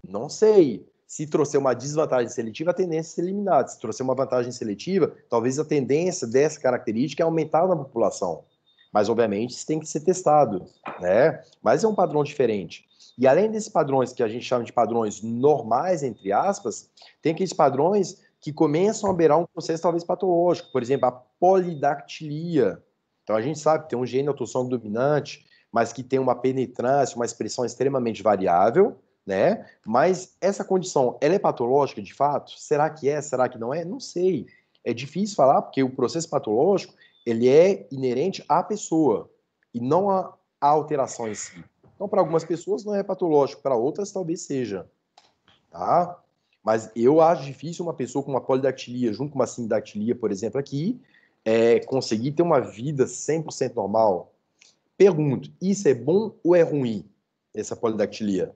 Não sei. Se trouxer uma desvantagem seletiva, a tendência é ser eliminada. Se trouxer uma vantagem seletiva, talvez a tendência dessa característica é aumentar na população. Mas, obviamente, isso tem que ser testado, né? Mas é um padrão diferente. E além desses padrões que a gente chama de padrões normais, entre aspas, tem aqueles padrões que começam a beirar um processo talvez patológico. Por exemplo, a polidactilia. Então, a gente sabe que tem um gene autossômico dominante, mas que tem uma penetrância, uma expressão extremamente variável, né? Mas essa condição, ela é patológica de fato? Será que é? Será que não é? Não sei. É difícil falar, porque o processo patológico, ele é inerente à pessoa e não à alteração em si. Então, para algumas pessoas não é patológico, para outras talvez seja, tá? Mas eu acho difícil uma pessoa com uma polidactilia, junto com uma sindactilia, por exemplo, aqui, conseguir ter uma vida 100% normal. Pergunto, isso é bom ou é ruim, essa polidactilia?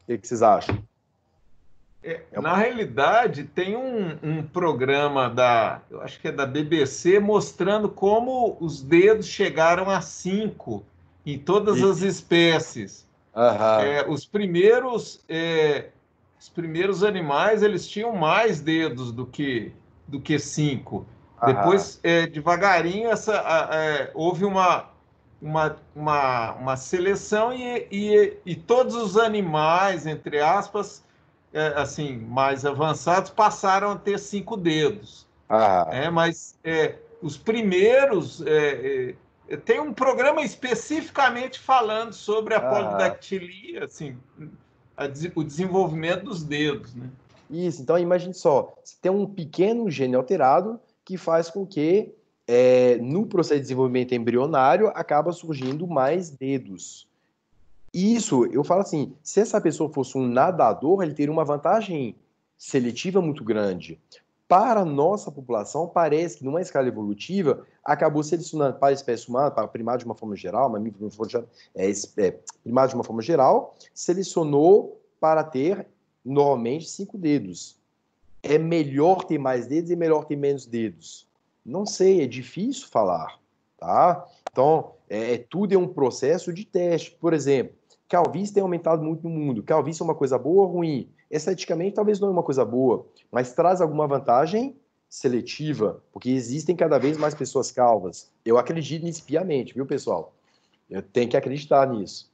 O que vocês acham? Na realidade, tem um programa eu acho que é da BBC, mostrando como os dedos chegaram a 5 em todas as espécies. Os primeiros animais, eles tinham mais dedos do que 5. Depois, devagarinho, houve uma seleção e todos os animais, entre aspas, assim, mais avançados, passaram a ter 5 dedos. Mas os primeiros... tem um programa especificamente falando sobre a polidactilia, assim, o desenvolvimento dos dedos, né? Isso, então imagine só, você tem um pequeno gene alterado que faz com que no processo de desenvolvimento embrionário acaba surgindo mais dedos. Isso, eu falo assim, se essa pessoa fosse um nadador, ele teria uma vantagem seletiva muito grande. Para a nossa população, parece que numa escala evolutiva, acabou selecionando para a espécie humana, para primata de uma forma geral, primata de uma forma geral, selecionou para ter normalmente 5 dedos. É melhor ter mais dedos e melhor ter menos dedos? Não sei, é difícil falar, tá? Então, tudo é um processo de teste. Por exemplo, calvície tem aumentado muito no mundo. Calvície é uma coisa boa ou ruim? Esteticamente, talvez não é uma coisa boa, mas traz alguma vantagem seletiva, porque existem cada vez mais pessoas calvas. Eu acredito nisso piamente, viu, pessoal? Eu tenho que acreditar nisso.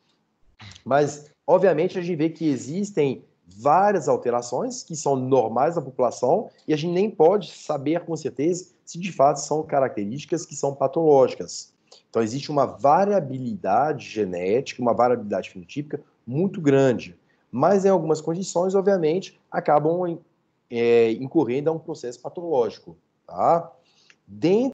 Mas, obviamente, a gente vê que existem várias alterações que são normais da população e a gente nem pode saber com certeza se de fato são características que são patológicas. Então, existe uma variabilidade genética, uma variabilidade fenotípica muito grande. Mas, em algumas condições, obviamente, acabam incorrendo a um processo patológico. Tá? Dentro